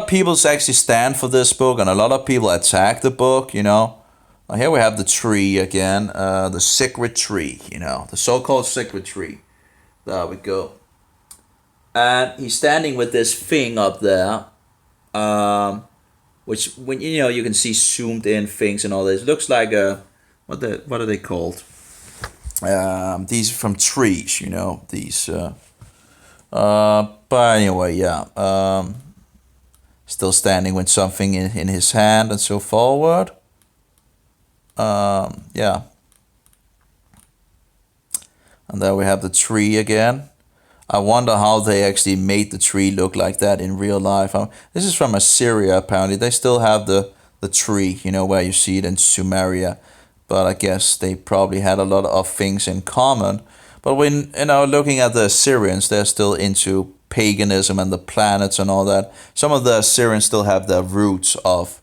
people actually stand for this book, and a lot of people attack the book. Here we have the tree again, the sacred tree. The so-called sacred tree. There we go. And he's standing with this thing up there, which when you can see zoomed in things and all this. It looks like what are they called? These are from trees, these. But anyway, yeah. Still standing with something in his hand and so forward. Yeah. And there we have the tree again. I wonder how they actually made the tree look like that in real life. This is from Assyria, apparently. They still have the tree, where you see it in Sumeria. But I guess they probably had a lot of things in common. But when, looking at the Assyrians, they're still into paganism and the planets and all that. Some of the Assyrians still have the roots of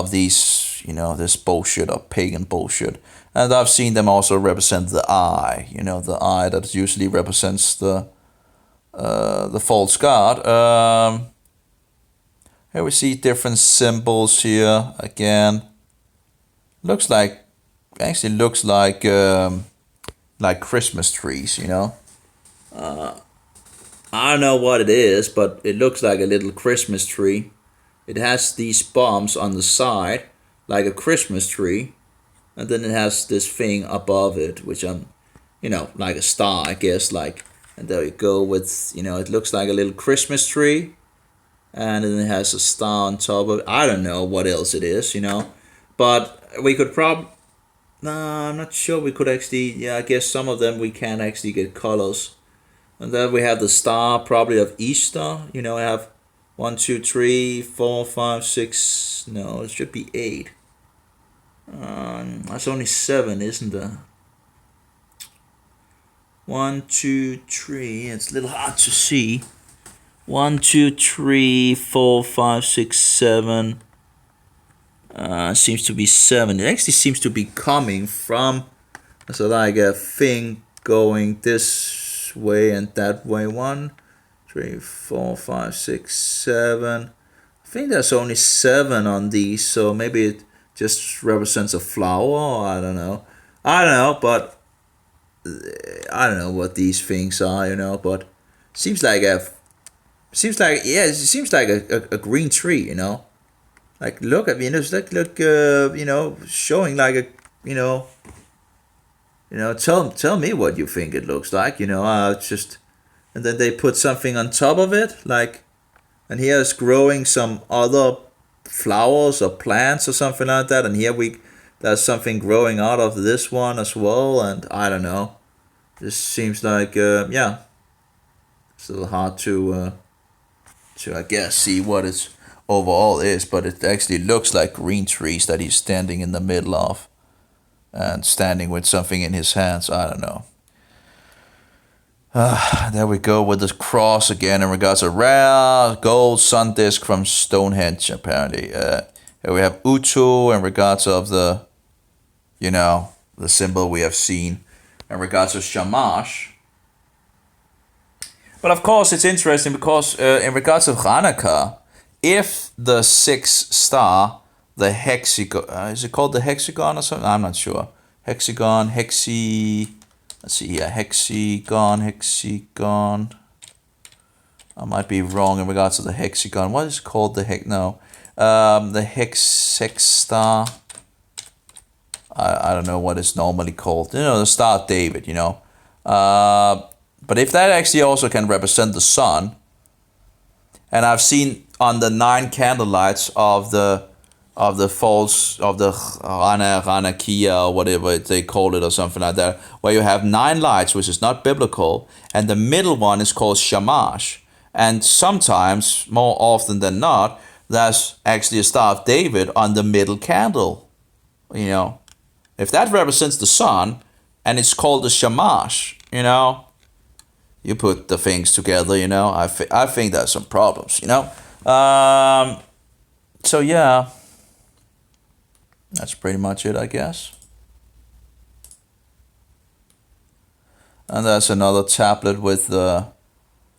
these, this bullshit, or pagan bullshit. And I've seen them also represent the eye, the eye that usually represents the false god. Here we see different symbols here again. Actually looks like Christmas trees, I don't know what it is, but it looks like a little Christmas tree. It has these bumps on the side, like a Christmas tree, and then it has this thing above it, which like a star, I guess, and there you go with, it looks like a little Christmas tree, and then it has a star on top of it. I don't know what else it is, but we could I'm not sure we could actually, I guess some of them we can actually get colors. And then we have the star, probably of Easter. I have 1, 2, 3, 4, 5, 6. No, it should be 8. That's only 7, isn't there? 1, 2, 3. It's a little hard to see. 1, 2, 3, 4, 5, 6, 7. Seems to be 7. It actually seems to be coming from, so like a thing going this way and that way. 1, 3, 4, 5, 6, 7. I think there's only 7 on these, so maybe it just represents a flower. I don't know, but I don't know what these things are, but seems like a green tree, like look at me, it's look showing like a tell me what you think it looks like, just, and then they put something on top of it, and here is growing some other flowers or plants or something like that, and here there's something growing out of this one as well, and I don't know. This seems like it's a little hard to I guess see what it's overall is, but it actually looks like green trees that he's standing in the middle of. And standing with something in his hands, I don't know. There we go with the cross again in regards to rare gold sun disc from Stonehenge, apparently. Here we have Utu in regards of the symbol we have seen in regards to Shamash. But of course it's interesting because in regards to Hanukkah, if the 6th star, the hexagon, is it called the hexagon or something? I'm not sure. Hexagon. Let's see here. Hexagon. I might be wrong in regards to the hexagon. What is it called? The hex star. I don't know what it's normally called. The Star of David, But if that actually also can represent the sun, and I've seen on the 9 candlelights of the Hanukkah or whatever they call it or something like that, where you have 9 lights, which is not biblical, and the middle one is called Shamash. And sometimes, more often than not, there's actually a Star of David on the middle candle. If that represents the sun and it's called the Shamash, you put the things together, I think there's some problems, So yeah. That's pretty much it, I guess. And there's another tablet with the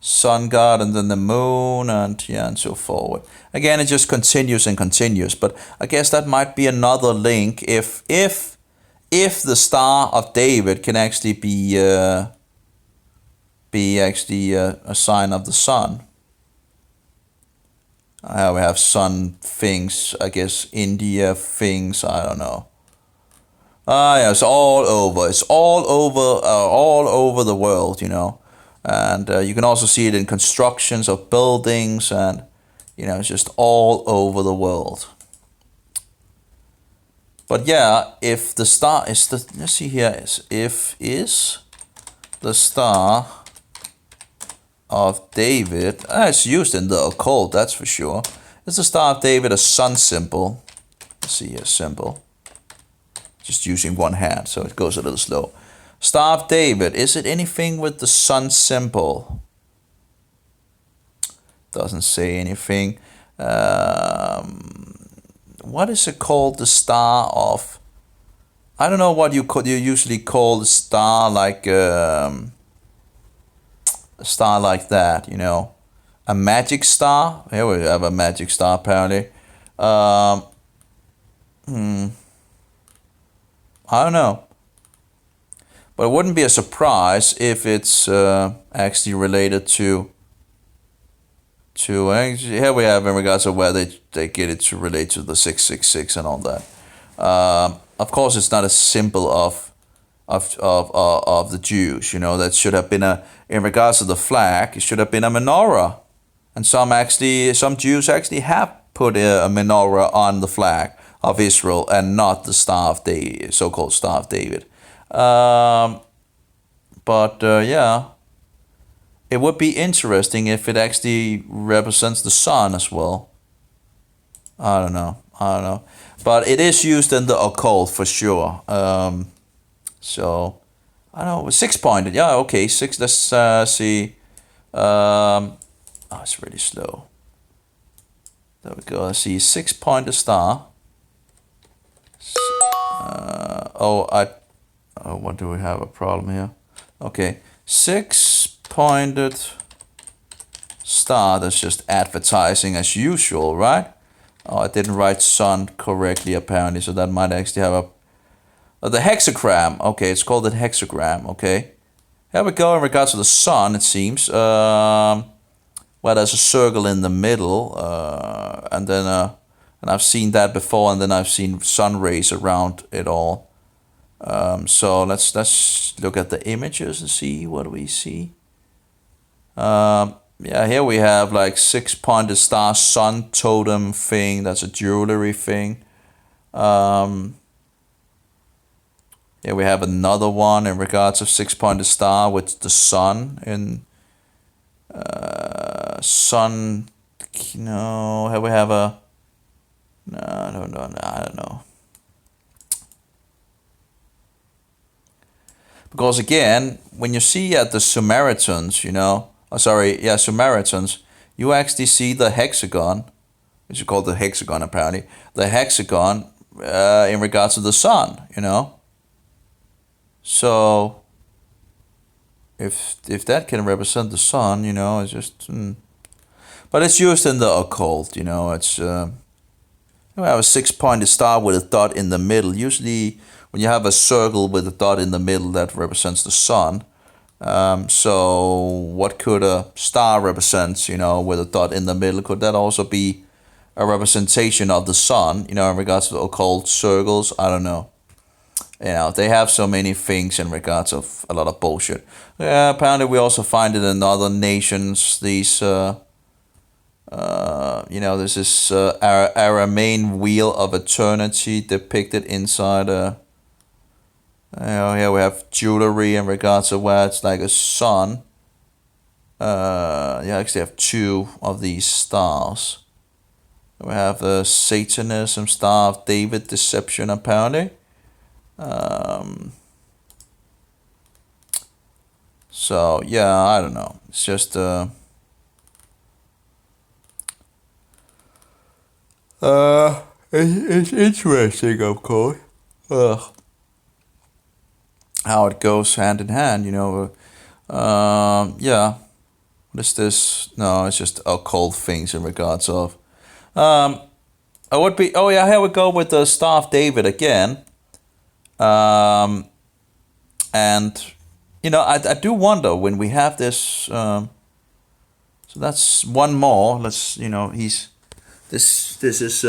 sun god and then the moon and so forward. Again, it just continues and continues. But I guess that might be another link if the Star of David can actually be actually a sign of the sun. We have sun things, I guess India things, I don't know. It's all over. It's all over the world, And you can also see it in constructions of buildings and, it's just all over the world. But yeah, if the star is let's see here, if the Star of David, it's used in the occult, that's for sure. Is the Star of David a sun symbol? Let's see here, symbol. Just using one hand, so it goes a little slow. Star of David, is it anything with the sun symbol? Doesn't say anything. What is it called? The Star of... I don't know what you usually call a star like a star like that, you know, a magic star. Here we have a magic star apparently. Um, I don't know, but it wouldn't be a surprise if it's actually related to here we have in regards to where they get it to relate to the 666 and all that. Of course, it's not a symbol of the Jews. You know, that should have been a, in regards to the flag, it should have been a menorah, and some Jews actually have put a menorah on the flag of Israel and not the Star of David, so-called Star of David. But yeah, it would be interesting if it actually represents the sun as well. I don't know. But it is used in the occult for sure. So, I don't know, 6-pointed. Yeah, okay, 6. Let's see. Oh, it's really slow. There we go. Let's see. 6-pointed star. What do we have a problem here? Okay, 6-pointed star. That's just advertising as usual, right? Oh, I didn't write sun correctly apparently, so that might actually have the hexagram. Okay, it's called the hexagram. Okay, here we go. In regards to the sun, it seems. Well, there's a circle in the middle, and then and I've seen that before, and then I've seen sun rays around it all. So let's look at the images and see what we see. Yeah, here we have like 6-pointed star sun totem thing. That's a jewelry thing. Here we have another one in regards of 6-pointed star with the sun in sun. No, here we have a. No, I don't know. Because again, when you see at the Samaritans, you know, Samaritans, you actually see the hexagon, which is called the hexagon apparently, the hexagon in regards to the sun, you know. So, if that can represent the sun, you know, it's just, but it's used in the occult, you know. It's you have a 6-pointed star with a dot in the middle. Usually, when you have a circle with a dot in the middle, that represents the sun. So, what could a star represent, you know, with a dot in the middle? Could that also be a representation of the sun, you know, in regards to the occult circles? I don't know. You know, they have so many things in regards of a lot of bullshit. Yeah, apparently we also find it in other nations, these, you know, this is Aramean Wheel of Eternity depicted inside you know, here we have jewelry in regards to where it's like a sun. You actually have 2 of these stars. We have the Satanism, Star of David, Deception apparently. So yeah, I don't know. It's just it's interesting, of course. How it goes hand in hand, you know. Yeah. What is this? No, it's just occult things in regards of. I would be. Oh yeah, here we go with the Star of David again. And you know, I do wonder when we have this. So that's one more. Let's, you know, this is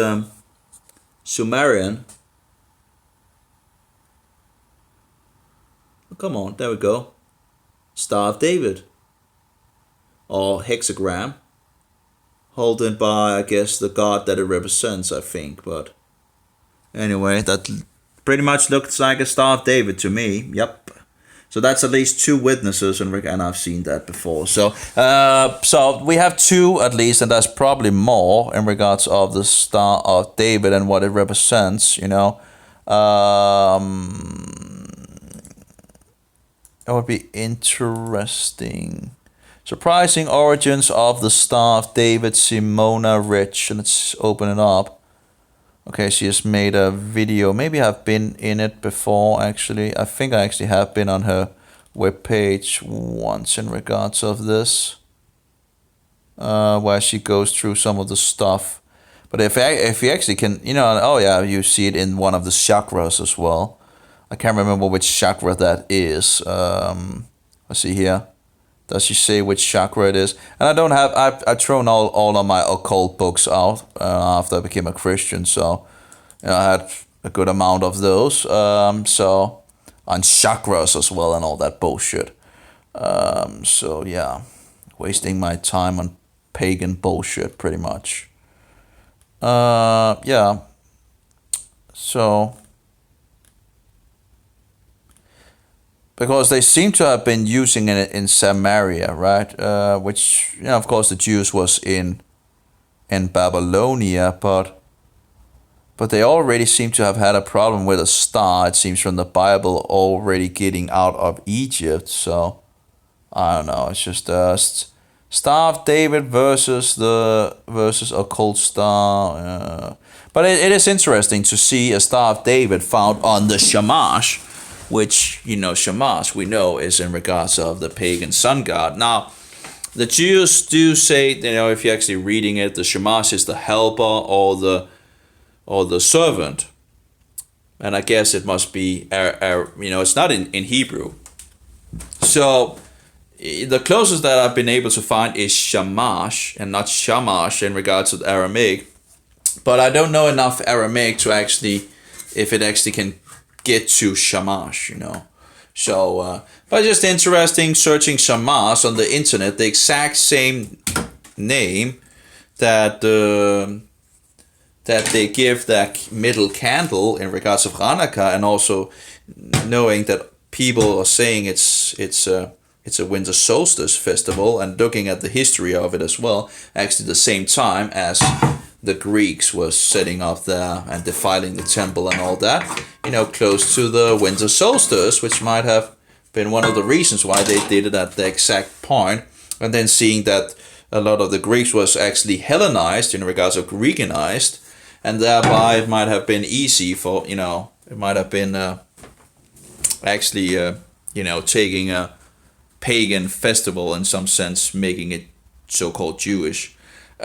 Sumerian. Oh, come on, there we go. Star of David, or hexagram, holding by, I guess, the god that it represents, I think. But anyway, that pretty much looks like a Star of David to me. Yep. So that's at least 2 witnesses, and I've seen that before. So, so we have 2 at least, and there's probably more in regards of the Star of David and what it represents. You know, it would be interesting. Surprising origins of the Star of David, Simona Rich. Let's open it up. Okay, she has made a video. Maybe I've been in it before, actually. I think I actually have been on her webpage once in regards of this, where she goes through some of the stuff. But if you actually can, oh yeah, you see it in one of the chakras as well. I can't remember which chakra that is. Let's see here. Does she say which chakra it is? And I don't have. I've thrown all of my occult books out after I became a Christian. So I had a good amount of those. So on chakras as well and all that bullshit. So yeah, wasting my time on pagan bullshit pretty much. Yeah. So because they seem to have been using it in Samaria, right? Which, of course, the Jews was in Babylonia, but they already seem to have had a problem with a star. It seems from the Bible already getting out of Egypt. So I don't know. It's just Star of David versus occult star. But it is interesting to see a Star of David found on the Shamash, which, Shamash, we know, is in regards of the pagan sun god. Now, the Jews do say, if you're actually reading it, the Shamash is the helper or the servant. And I guess it must be, it's not in Hebrew. So the closest that I've been able to find is Shamash and not Shamash in regards to Aramaic. But I don't know enough Aramaic to actually, if it actually can get to Shamash, So, but just interesting searching Shamash on the internet, the exact same name that they give that middle candle in regards of Hanukkah, and also knowing that people are saying it's a winter solstice festival, and looking at the history of it as well, actually the same time as the Greeks was setting up there and defiling the temple and all that, close to the winter solstice, which might have been one of the reasons why they did it at the exact point. And then seeing that a lot of the Greeks was actually Hellenized in regards of Greekanized, and thereby it might have been easy for, it might have been actually, taking a pagan festival in some sense, making it so-called Jewish.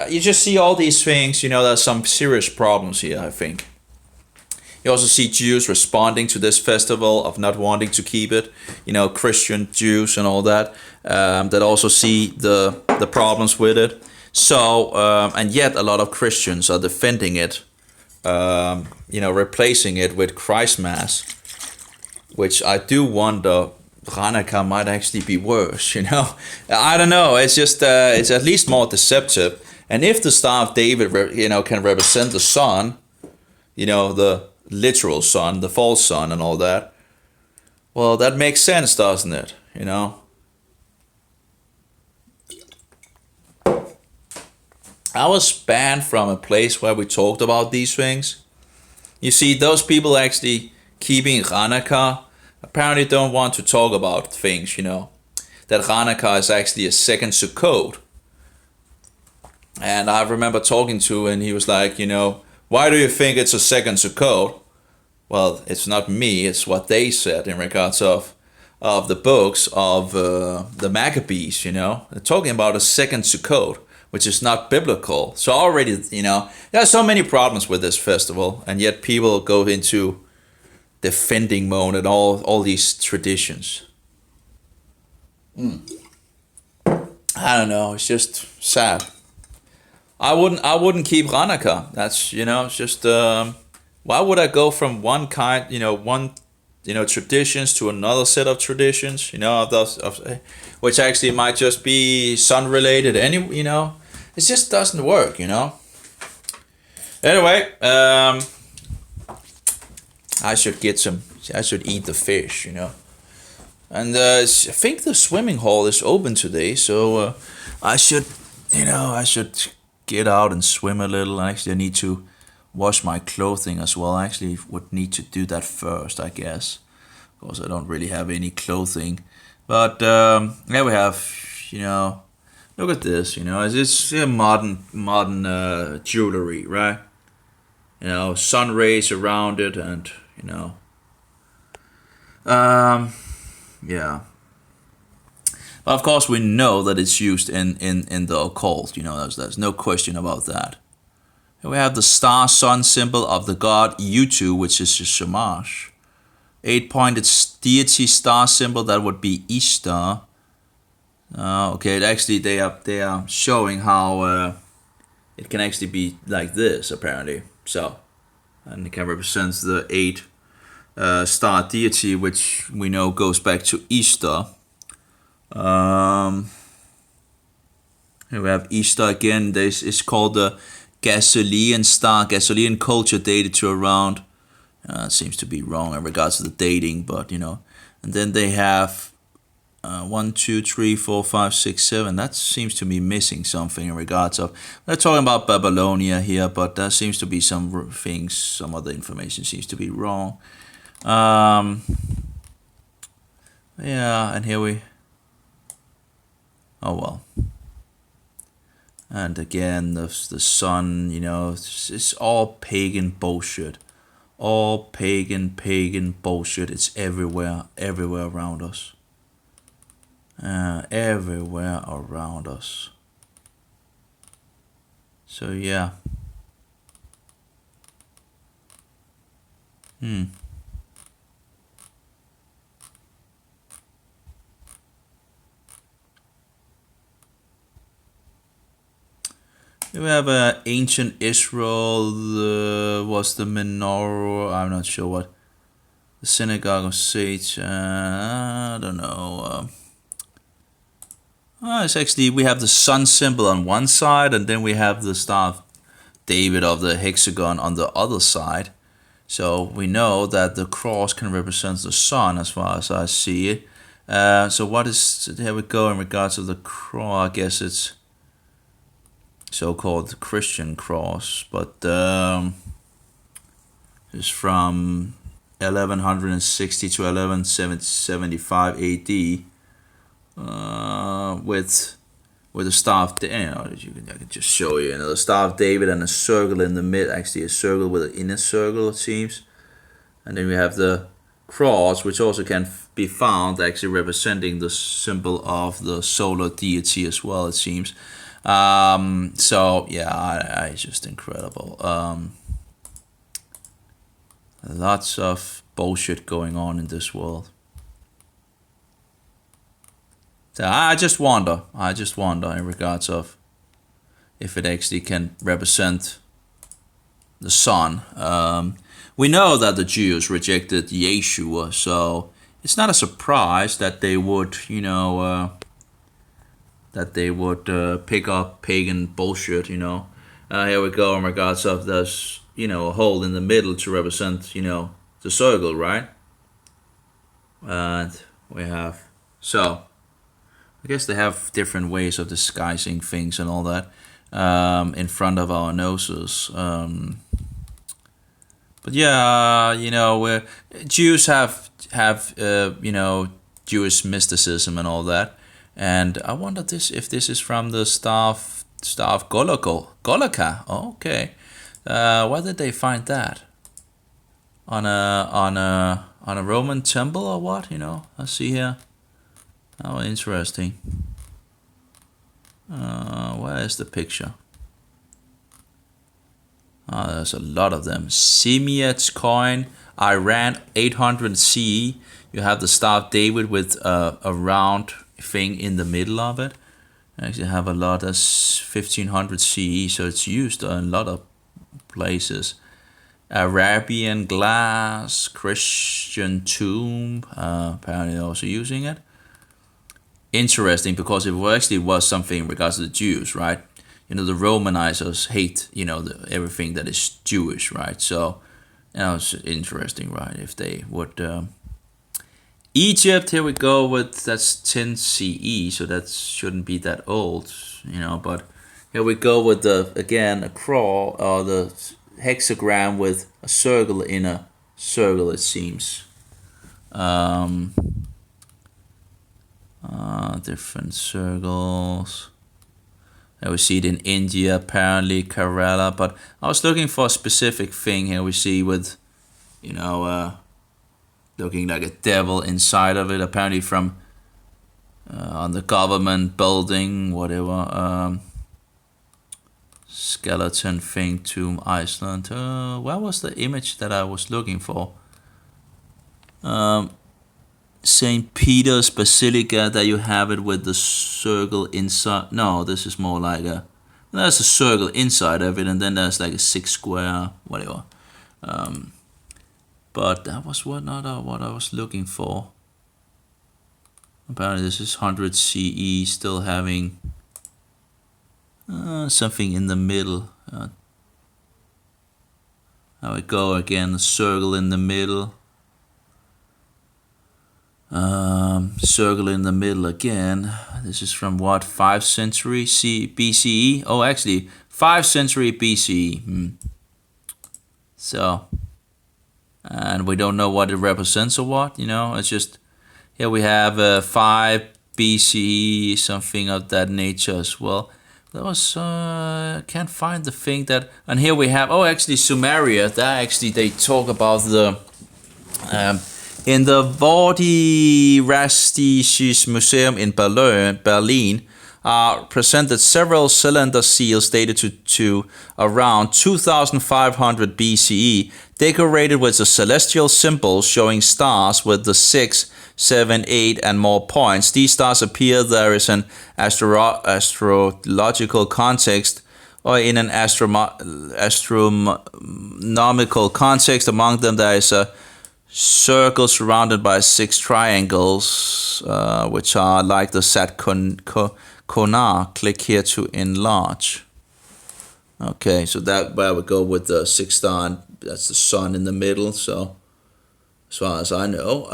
You just see all these things, there's some serious problems here, I think. You also see Jews responding to this festival of not wanting to keep it, Christian Jews and all that, that also see the problems with it. So, and yet a lot of Christians are defending it, replacing it with Christ Mass, which I do wonder Hanukkah might actually be worse, I don't know, it's just, it's at least more deceptive. And if the Star of David, can represent the sun, the literal sun, the false sun and all that, well, that makes sense, doesn't it? I was banned from a place where we talked about these things. You see, those people actually keeping Hanukkah apparently don't want to talk about things, that Hanukkah is actually a second Sukkot. And I remember talking to, and he was like, why do you think it's a second Sukkot? Well, it's not me, it's what they said in regards of the books of the Maccabees, They're talking about a second Sukkot, which is not biblical. So already, there are so many problems with this festival, and yet people go into defending mode and all these traditions. I don't know, it's just sad. I wouldn't keep Hanukkah. That's, it's just, why would I go from one kind, traditions to another set of traditions, which actually might just be sun related it just doesn't work, Anyway, I should eat the fish, And I think the swimming hall is open today, so I should get out and swim a little. Actually, I need to wash my clothing as well. I actually would need to do that first, I guess, because I don't really have any clothing. But yeah, we have, look at this, it's modern jewelry, right? sun rays around it, and um, yeah. But of course, we know that it's used in the occult. There's no question about that. Here we have the star sun symbol of the god Utu, which is Shamash. 8-pointed deity star symbol, that would be Ishtar. Okay, actually they are showing how it can actually be like this apparently. So, and it can represent the 8 star deity, which we know goes back to Ishtar. Here we have Ishtar again. This is called the Galilean star. Galilean culture dated to around. It seems to be wrong in regards to the dating, but And then they have 1, 2, 3, 4, 5, 6, 7. That seems to be missing something in regards of. They're talking about Babylonia here, but there seems to be some things. Some other information seems to be wrong. Yeah, and here we. Oh well. And again, the sun. It's all pagan bullshit. All pagan bullshit. It's everywhere around us. Everywhere around us. So yeah. We have ancient Israel, was the menorah, I'm not sure what. The synagogue of Sage, I don't know. It's actually, we have the sun symbol on one side, and then we have the Star of David of the hexagon on the other side. So we know that the cross can represent the sun as far as I see it. So what is, here we go in regards to the cross, I guess it's so-called Christian cross, but it's from 1160 to 1175 AD, with the Star of David. I can just show you. The Star of David and a circle in the mid, actually a circle with an inner circle, it seems. And then we have the cross, which also can be found actually representing the symbol of the solar deity as well, it seems. So yeah, it's just incredible. Lots of bullshit going on in this world. So I just wonder in regards of if it actually can represent the sun. We know that the Jews rejected Yeshua, so it's not a surprise that they would, pick up pagan bullshit, Here we go in regards of this, a hole in the middle to represent, the circle, right? And we have, so, I guess they have different ways of disguising things and all that in front of our noses. But yeah, Jews have Jewish mysticism and all that. And I wonder if this is from the Star of Golgotha. Oh, okay. Where did they find that? On a Roman temple or what? Let's see here. Oh, interesting. Where is the picture? There's a lot of them. Simeon's coin, Iran, 800 CE. You have the Star of David with a round thing in the middle of it. I actually have a lot. That's 1500 CE, so it's used in a lot of places. Arabian glass, Christian tomb, apparently also using it. Interesting, because it actually was something in regards to the Jews, right? The Romanizers hate, everything that is Jewish, right? So, it's interesting, right? If they would. Egypt, here we go with, that's 10 CE, so that shouldn't be that old, but here we go with a cross, or the hexagram with a circle in a circle, it seems. Different circles. And we see it in India, apparently, Kerala. But I was looking for a specific thing here. We see with, looking like a devil inside of it, apparently from on the government building, whatever. Skeleton thing, tomb, Iceland. Where was the image that I was looking for? St. Peter's Basilica, that you have it with the circle inside. No, this is more like there's a circle inside of it, and then there's like a 6 square, whatever. But that was what I was looking for. Apparently this is 100 CE, still having something in the middle. There we go again, a circle in the middle. Circle in the middle again. This is from what, 5th century BCE? Oh, actually, 5th century BCE. So, and we don't know what it represents or what, it's just, here we have 5 BCE, something of that nature as well. That was, can't find the thing that, and here we have, actually Sumeria, that actually they talk about the, in the Vorderasiatisches Museum in Berlin, presented several cylinder seals dated to around 2500 BCE, decorated with the celestial symbols showing stars with the 6, 7, 8 and more points. These stars appear there is an astrological context, or in an astronomical context. Among them there is a circle surrounded by 6 triangles, which are like the Sat Konar. Click here to enlarge. Okay, so that where we go with the 6 star, and that's the sun in the middle. So as far as I know,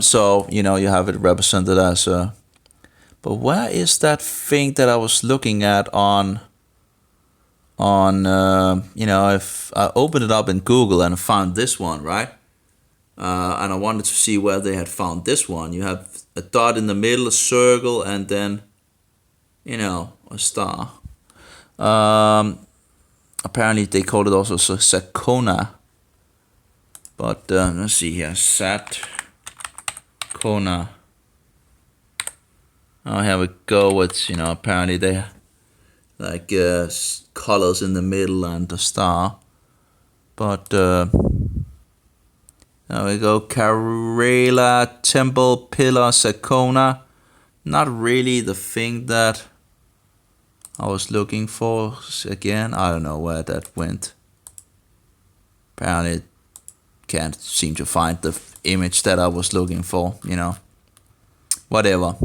so you have it represented as a. But where is that thing that I was looking at on if I opened it up in Google and found this one, right? And I wanted to see where they had found this one. You have a dot in the middle, a circle, and then, a star. Apparently they called it also Sat Konar. But let's see here, Sat Konar. Oh, here we go with, apparently they like colors in the middle and the star. But there we go, Kerala Temple Pillar Sat Konar. Not really the thing that I was looking for. Again, I don't know where that went. Apparently can't seem to find the image that I was looking for, Whatever.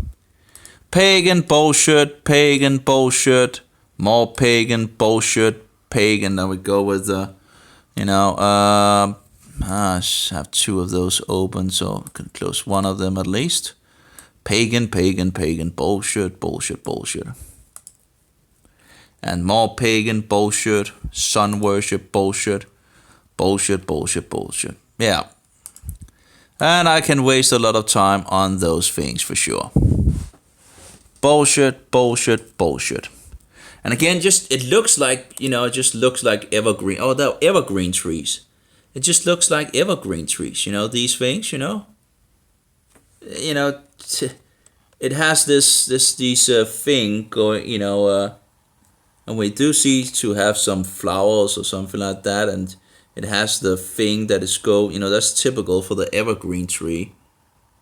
Pagan bullshit, more pagan bullshit, pagan. Then we go with the, I have 2 of those open, so I can close one of them at least. Pagan, bullshit. And more pagan bullshit, sun worship bullshit. Yeah. And I can waste a lot of time on those things for sure. Bullshit. And again, it looks like, it just looks like evergreen. Oh, they're evergreen trees. It just looks like evergreen trees, these things, it has this thing going, and we do see to have some flowers or something like that, and it has the thing that is that's typical for the evergreen tree,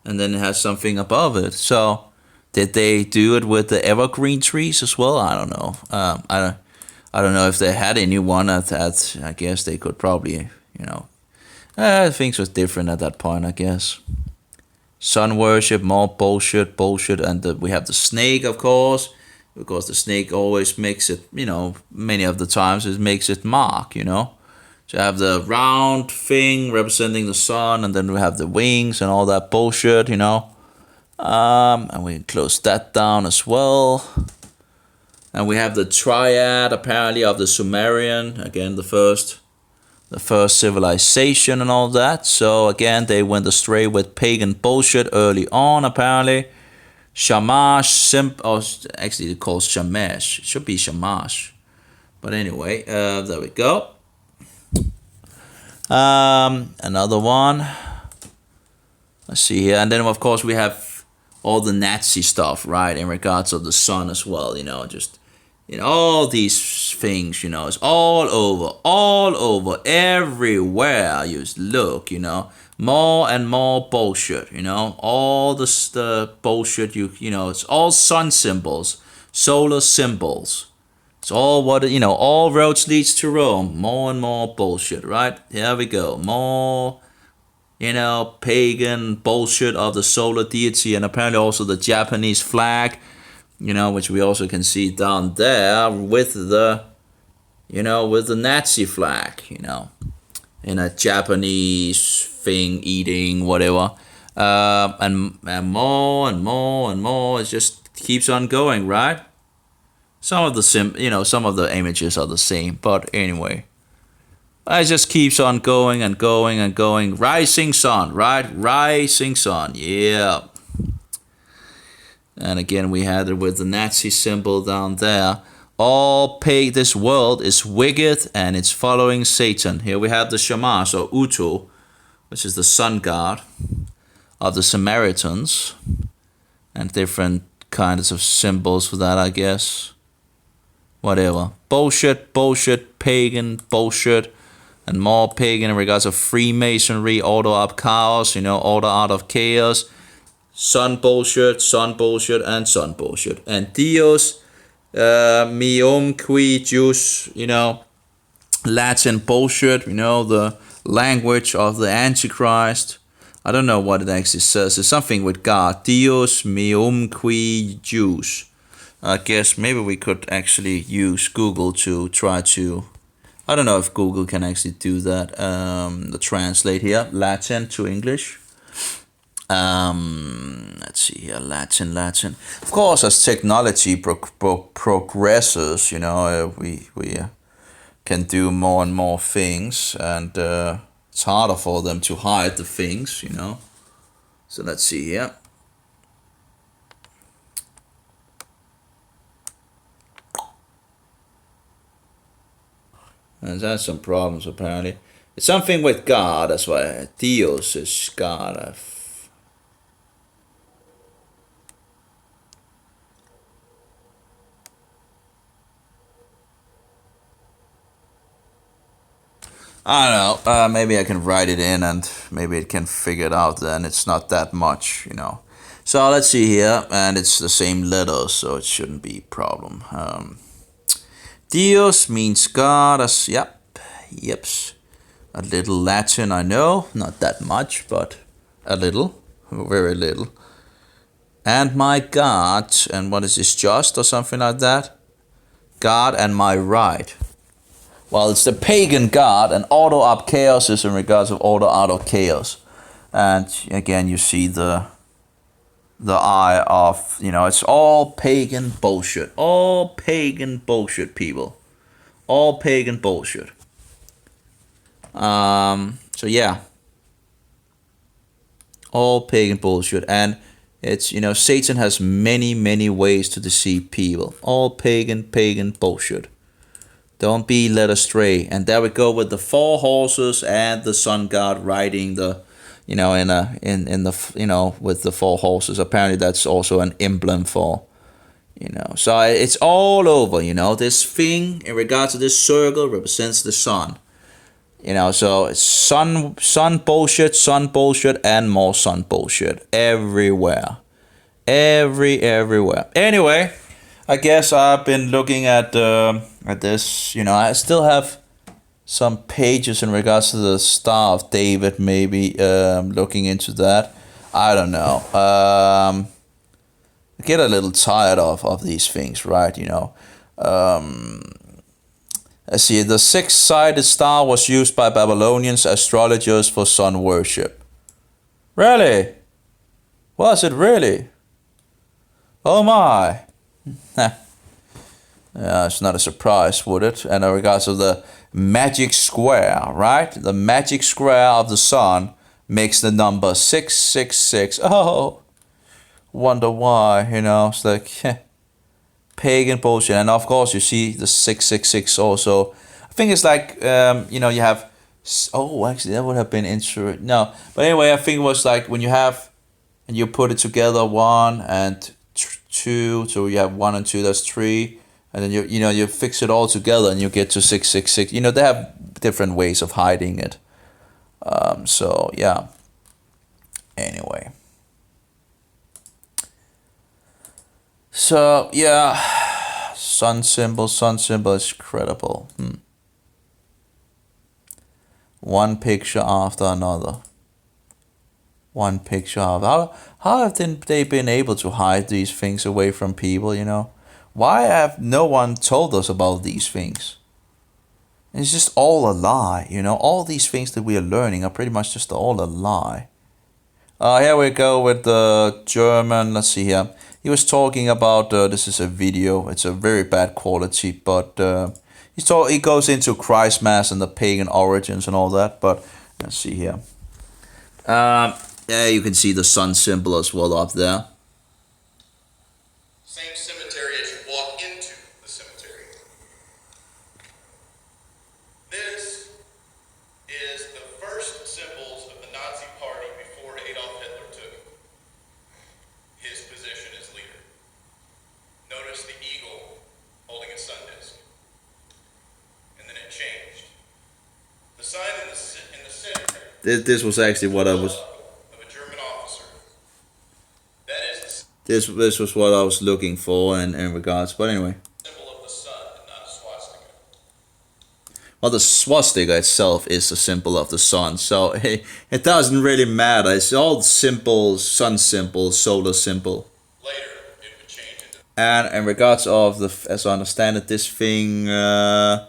and then it has something above it. So did they do it with the evergreen trees as well? I don't know. I don't know if they had anyone at that. I guess they could probably, things was different at that point, I guess. Sun worship, more bullshit, and we have the snake, of course, because the snake always makes it, many of the times it makes it mark, So you have the round thing representing the sun, and then we have the wings and all that bullshit, And we close that down as well. And we have the triad, apparently, of the Sumerian, again, the first civilization and all that. So again, they went astray with pagan bullshit early on, apparently. Shamash, actually it calls Shamesh. It should be Shamash. But anyway, there we go. Another one. Let's see here. And then, of course, we have all the Nazi stuff, right? In regards of the sun as well, just, all these things, it's all over, everywhere you look, more and more bullshit, all the bullshit, it's all sun symbols, solar symbols. It's all all roads leads to Rome. More and more bullshit, right? Here we go. More, pagan bullshit of the solar deity, and apparently also the Japanese flag, which we also can see down there with the, with the Nazi flag, in a Japanese thing, eating, whatever. And more and more and more. It just keeps on going, right? Some of the images are the same, but anyway. It just keeps on going and going and going. Rising sun, right? Rising sun, yeah. And again, we had it with the Nazi symbol down there. This world is wicked and it's following Satan. Here we have the Shamash, or Utu, which is the sun god of the Samaritans. And different kinds of symbols for that, I guess. Whatever. Bullshit, pagan, bullshit. And more pagan in regards of Freemasonry, order of chaos, order out of chaos. Sun bullshit, and sun bullshit. And Dios, meum qui jus, Latin bullshit, the language of the Antichrist. I don't know what it actually says. It's something with God. Dios meum qui jus. I guess maybe we could actually use Google to try to... I don't know if Google can actually do that. The translate here, Latin to English. Let's see here, Latin. Of course, as technology progresses, we can do more and more things, and it's harder for them to hide the things, So let's see here. And that's some problems apparently. It's something with God, that's why Dios is God. I don't know, maybe I can write it in and maybe it can figure it out then. It's not that much, So let's see here, and it's the same letters, so it shouldn't be a problem. Dios means God, yeps. A little Latin, I know, not that much, but a little, very little. And my God, and what is this, just or something like that? God and my right. Well, it's the pagan God, and order of chaos is in regards of order out of chaos. And again, you see the eye of, it's all pagan bullshit. All pagan bullshit, people. All pagan bullshit. So yeah. All pagan bullshit. And it's, Satan has many ways to deceive people. All pagan bullshit. Don't be led astray. And there we go with the 4 horses and the sun god riding the, in the with the 4 horses. Apparently that's also an emblem for, So it's all over, This thing in regards to this circle represents the sun. So it's sun bullshit, and more sun bullshit everywhere. Everywhere. Anyway, I guess I've been looking at this. I still have some pages in regards to the Star of David. Maybe looking into that. I don't know. I get a little tired of these things, right? Let's see. The 6-sided star was used by Babylonians astrologers for sun worship. Really? Was it really? Oh my. Yeah, it's not a surprise, would it? And in regards to the magic square, right? The magic square of the sun makes the number 666. Oh, wonder why, you know, it's like pagan bullshit. And of course you see the 666 also. I think it's like, you know, you have, oh, actually that would have been interesting. No, but anyway, I think it was like when you have, and you put it together, 1 and 2, so you have 1 and 2, that's 3, and then you know, you fix it all together and you get to 666. You know, they have different ways of hiding it. So yeah. Anyway. So yeah, sun symbol is credible. One picture after another. One picture after. How have they been able to hide these things away from people, you know? Why have no one told us about these things? It's just all a lie, you know? All these things that we are learning are pretty much just all a lie. Here we go with the German, let's see here. He was talking about, this is a video, it's a very bad quality, but he goes into Christmas and the pagan origins and all that, but let's see here. Yeah, you can see the sun symbol as well up there. Same cemetery as you walk into the cemetery. This is the first symbols of the Nazi Party before Adolf Hitler took his position as leader. Notice the eagle holding a sun disk. And then it changed. The sign in the center. This was actually what I was. This was what I was looking for in regards, but anyway. Symbol of the sun and not a swastika. Well, the swastika itself is a symbol of the sun, so it doesn't really matter. It's all symbols, sun symbol, solar symbol. Later, it would change into. And in regards of the, as I understand it, this thing, well,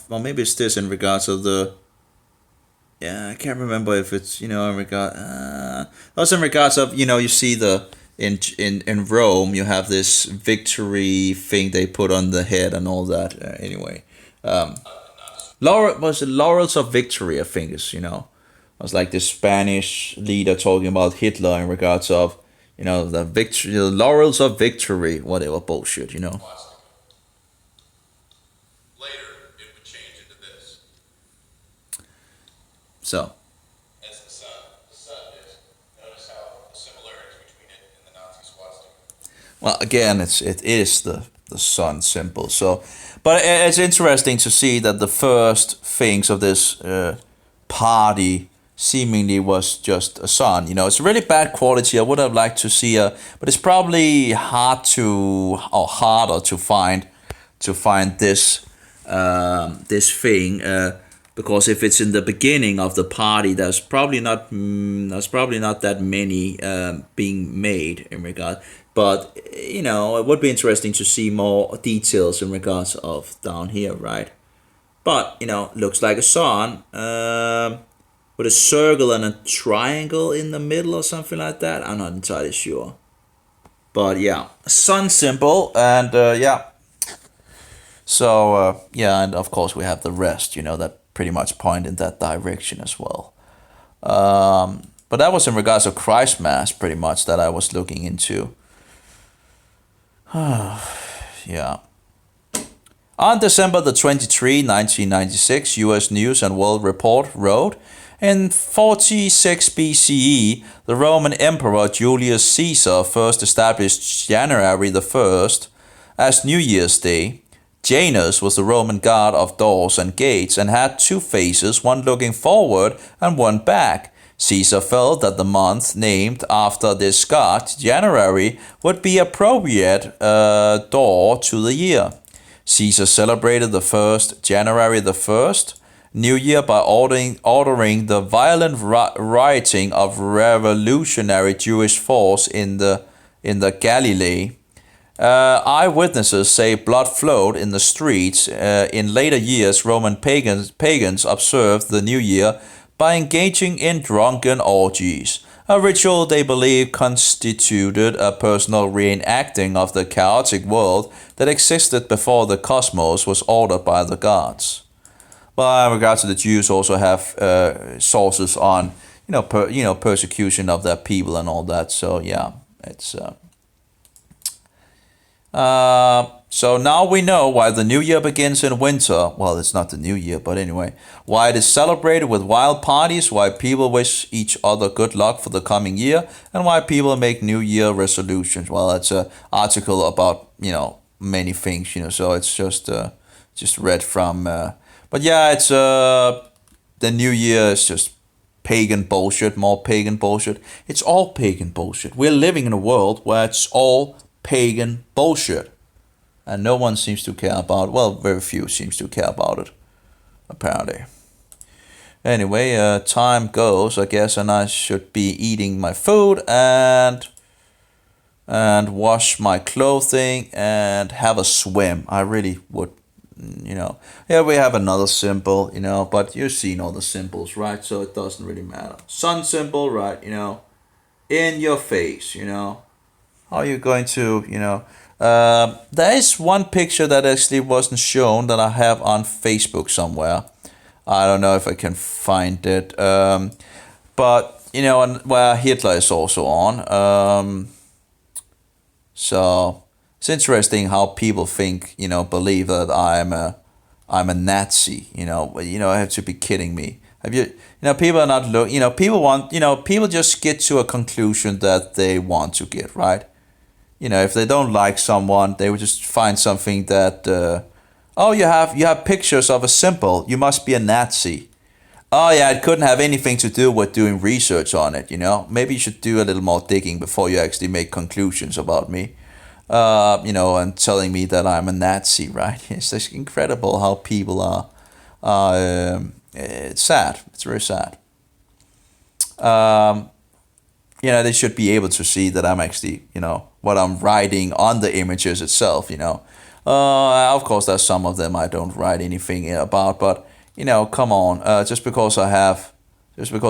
maybe it's this in regards of the. Yeah, I can't remember if it's, you know, in regard. Also in regards of, you know, you see the. In Rome, you have this victory thing they put on the head and all that. Anyway, Laurels of Victory, I think is, you know, it was like this Spanish leader talking about Hitler in regards of, you know, the victory, the Laurels of Victory, whatever bullshit, you know. Later, it would change into this. So. Well, again, it is the sun symbol. So, but it's interesting to see that the first things of this party seemingly was just a sun. You know, it's really bad quality. I would have liked to see but it's probably harder to find this this thing. Because if it's in the beginning of the party, there's probably not that many being made in regard. But, you know, it would be interesting to see more details in regards of down here, right? But, you know, looks like a sun with a circle and a triangle in the middle or something like that. I'm not entirely sure. But, yeah, sun symbol and, yeah. So, yeah, and of course we have the rest, you know, that pretty much point in that direction as well. But that was in regards to Christmas, pretty much, that I was looking into. Yeah. On December the 23, 1996, U.S. News and World Report wrote, in 46 BCE, the Roman Emperor Julius Caesar first established January the 1st as New Year's Day. Janus was the Roman god of doors and gates and had two faces, one looking forward and one back. Caesar felt that the month named after this god, January, would be appropriate door to the year. Caesar celebrated the first January the 1st New Year by ordering the violent rioting of revolutionary Jewish force in the Galilee. Eyewitnesses say blood flowed in the streets. In later years, Roman pagans observed the New Year by engaging in drunken orgies, a ritual they believe constituted a personal reenacting of the chaotic world that existed before the cosmos was ordered by the gods. But in regards to the Jews, also have sources on persecution of their people and all that. So yeah, It's so now we know why the new year begins in winter. Well, it's not the new year, but anyway, why it is celebrated with wild parties, why people wish each other good luck for the coming year, and why people make New Year resolutions. Well, it's an article about many things, so it's just read from. But yeah, it's the New Year is just pagan bullshit, more pagan bullshit. It's all pagan bullshit. We're living in a world where it's all pagan bullshit. And no one seems to care about, well, very few seems to care about it, apparently. Anyway, time goes, I guess, and I should be eating my food and wash my clothing and have a swim. I really would, Yeah, we have another symbol, but you've seen all the symbols, right? So it doesn't really matter. Sun symbol, right, in your face, How are you going to, there is one picture that actually wasn't shown that I have on Facebook somewhere. I don't know if I can find it. But, and where Hitler is also on. So it's interesting how people think, believe that I'm a Nazi. I have to be kidding me. Have you? People are not people want. People just get to a conclusion that they want to get, right. If they don't like someone, they would just find something that, you have pictures of a symbol, you must be a Nazi. Oh yeah, it couldn't have anything to do with doing research on it, Maybe you should do a little more digging before you actually make conclusions about me. And telling me that I'm a Nazi, right? It's just incredible how people are. It's sad. It's very sad. They should be able to see that I'm actually, what I'm writing on the images itself, Of course, there's some of them I don't write anything about, but, come on. Just because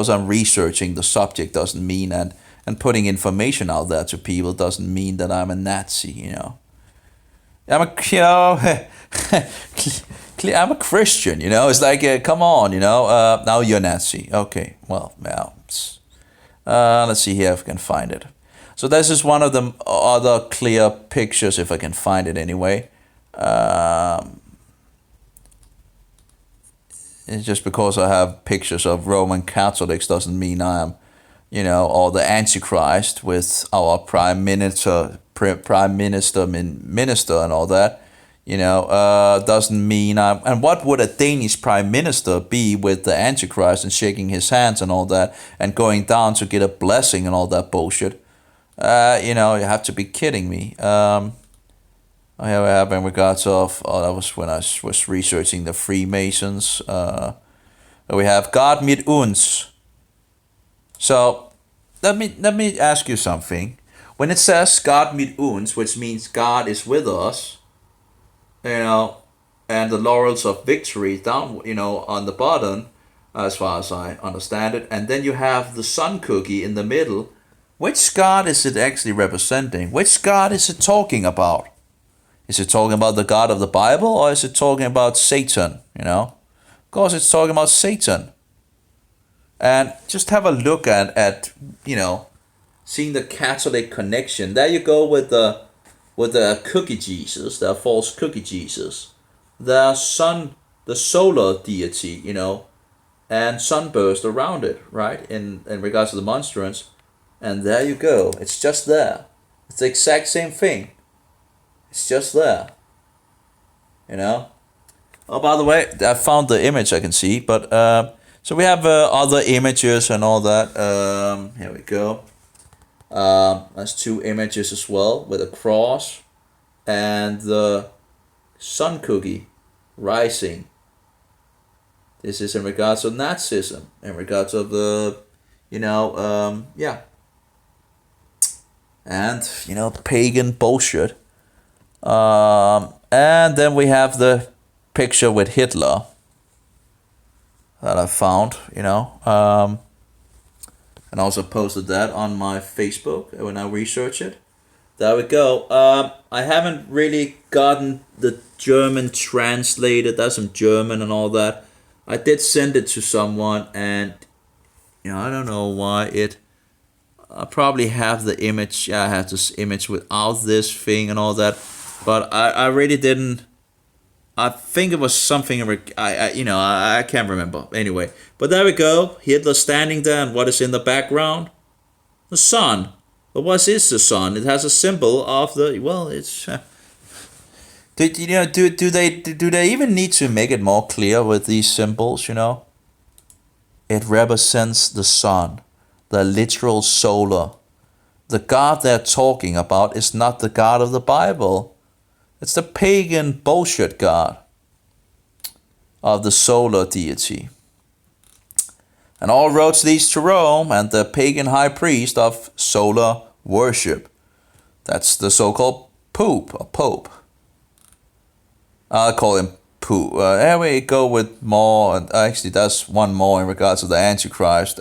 I'm researching the subject doesn't mean, and putting information out there to people doesn't mean that I'm a Nazi, I'm I'm a Christian, It's like, come on, now you're a Nazi. Okay, well, yeah. Let's see here if I can find it. So this is one of the other clear pictures, if I can find it anyway. It's just because I have pictures of Roman Catholics doesn't mean I am, or the Antichrist with our prime minister, minister and all that. Doesn't mean I'm. And what would a Danish prime minister be with the Antichrist and shaking his hands and all that and going down to get a blessing and all that bullshit? You have to be kidding me. Here we have in regards of, that was when I was researching the Freemasons. We have God mit uns. So let me ask you something. When it says God mit uns, which means God is with us, and the laurels of victory down, on the bottom, as far as I understand it, and then you have the sun cookie in the middle. Which God is it actually representing? Which God is it talking about? Is it talking about the God of the Bible, or is it talking about Satan? Of course, it's talking about Satan. And just have a look at seeing the Catholic connection. There you go with the cookie Jesus, the false cookie Jesus, the sun, the solar deity, and sunburst around it, right? In regards to the monstrance. And there you go. It's just there. It's the exact same thing. It's just there. Oh, by the way, I found the image I can see, but so we have other images and all that. Here we go. There's two images as well with a cross and the sun cookie rising. This is in regards of Nazism, in regards of the, and pagan bullshit. And then we have the picture with Hitler that I found, and also posted that on my Facebook when I research it. There we go. I haven't really gotten the German translated. That's some German and all that. I did send it to someone, and I don't know why it. I probably have the image. I have this image without this thing and all that, but I really didn't. I think it was something. I can't remember. Anyway, but there we go. Hitler standing there, and what is in the background? The sun. But what is the sun? It has a symbol of the. Well, it's. Do they even need to make it more clear with these symbols? It represents the sun, the literal solar. The God they're talking about is not the God of the Bible. It's the pagan bullshit God of the solar deity. And all roads leads to Rome and the pagan high priest of solar worship. That's the so-called Pope. I'll call him Poop. Here we go with more. Actually, that's one more in regards to the Antichrist.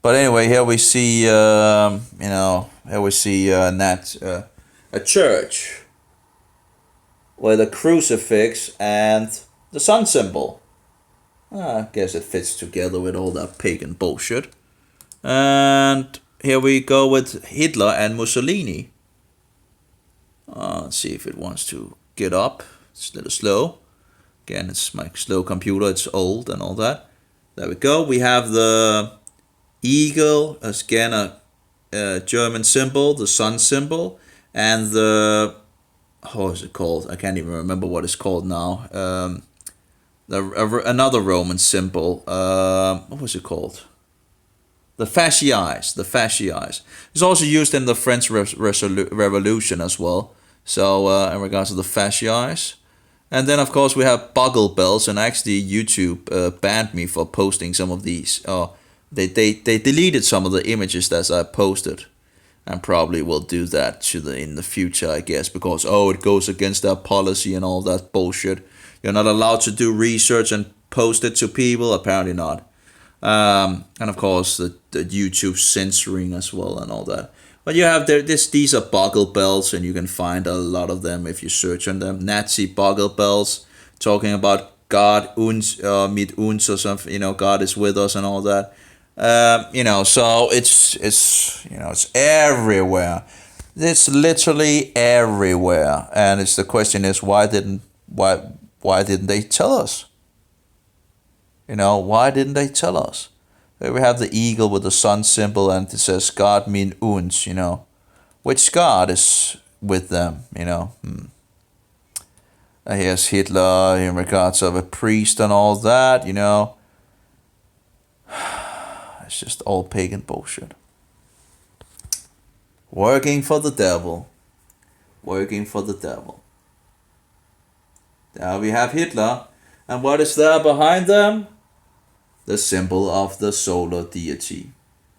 But anyway, here we see, a church with a crucifix and the sun symbol. I guess it fits together with all that pagan bullshit. And here we go with Hitler and Mussolini. Let's see if it wants to get up. It's a little slow. Again, it's my slow computer. It's old and all that. There we go. We have the eagle, again a German symbol, the sun symbol, and the, how is it called? I can't even remember what it's called now. Another Roman symbol. What was it called? The fasciites. The fasciites. It's also used in the French Revolution as well. So in regards to the fasciites. And then of course we have bugle bells, and actually YouTube banned me for posting some of these. They deleted some of the images that I posted, and probably will do that in the future, I guess, because it goes against their policy and all that bullshit. You're not allowed to do research and post it to people. Apparently not. And of course the YouTube censoring as well and all that. But you have these are bugle bells, and you can find a lot of them if you search on them. Nazi bugle bells, talking about God mit uns or something. God is with us and all that. So it's everywhere. It's literally everywhere, and the question is why didn't they tell us? Why didn't they tell us? Here we have the eagle with the sun symbol, and it says God mit uns. Which God is with them? Here's Hitler in regards of a priest and all that. It's just all pagan bullshit. Working for the devil. Working for the devil. There we have Hitler. And what is there behind them? The symbol of the solar deity.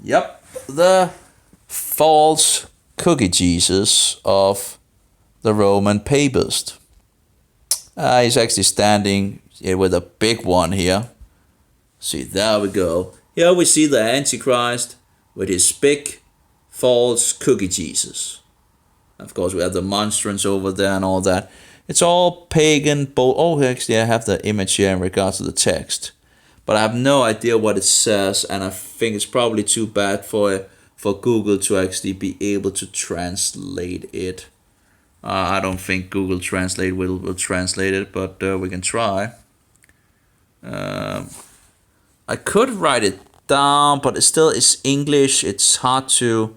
Yep. The false cookie Jesus of the Roman papist. He's actually standing with a big one here. See, there we go. Here we see the Antichrist with his big false cookie Jesus. Of course, we have the monstrance over there and all that. It's all pagan. Actually, I have the image here in regards to the text. But I have no idea what it says, and I think it's probably too bad for Google to actually be able to translate it. I don't think Google Translate will translate it, but we can try. I could write it down, but it's English. It's hard to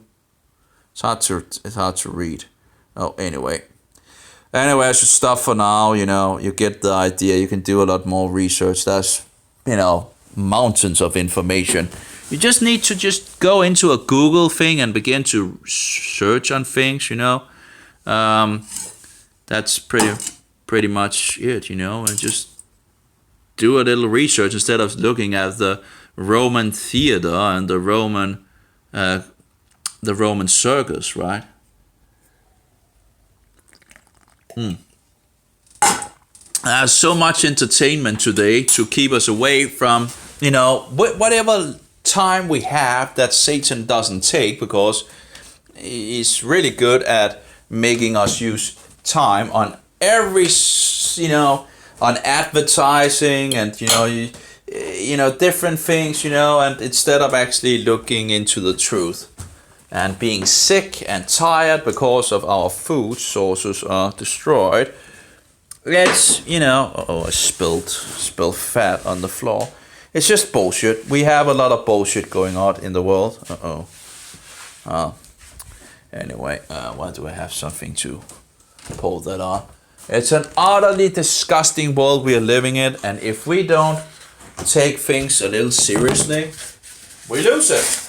read. Anyway, I should stop for now. You get the idea. You can do a lot more research. That's mountains of information. You just need to just go into a Google thing and begin to search on things. That's pretty much it. And just do a little research instead of looking at the Roman theater and the Roman circus, right? There's so much entertainment today to keep us away from, whatever time we have that Satan doesn't take, because he's really good at making us use time on every, on advertising and, different things, and instead of actually looking into the truth. and being sick and tired because of our food sources are destroyed. It's, I spilled fat on the floor. It's just bullshit. We have a lot of bullshit going on in the world. Anyway, why do I have something to pull that on? It's an utterly disgusting world we are living in, and if we don't take things a little seriously, we lose it.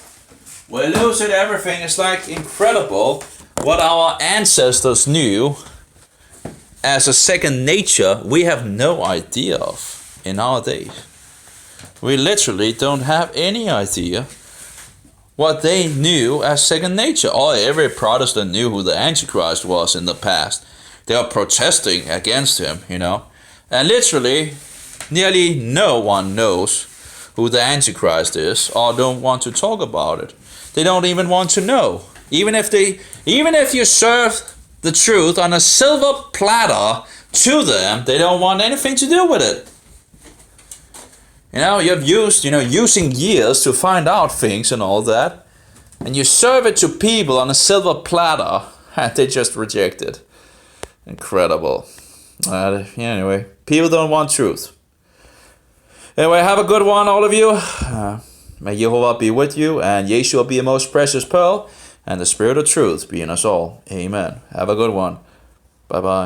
We lose it, everything. It's like incredible what our ancestors knew as a second nature we have no idea of in our days. We literally don't have any idea what they knew as second nature. Every Protestant knew who the Antichrist was in the past. They are protesting against him, And literally, nearly no one knows who the Antichrist is or don't want to talk about it. They don't even want to know. Even if you serve the truth on a silver platter to them, they don't want anything to do with it. You've used, using years to find out things and all that, and you serve it to people on a silver platter, and they just reject it. Incredible. Anyway, people don't want truth. Anyway, have a good one, all of you. May Jehovah be with you, and Yeshua be a most precious pearl, and the Spirit of truth be in us all. Amen. Have a good one. Bye-bye.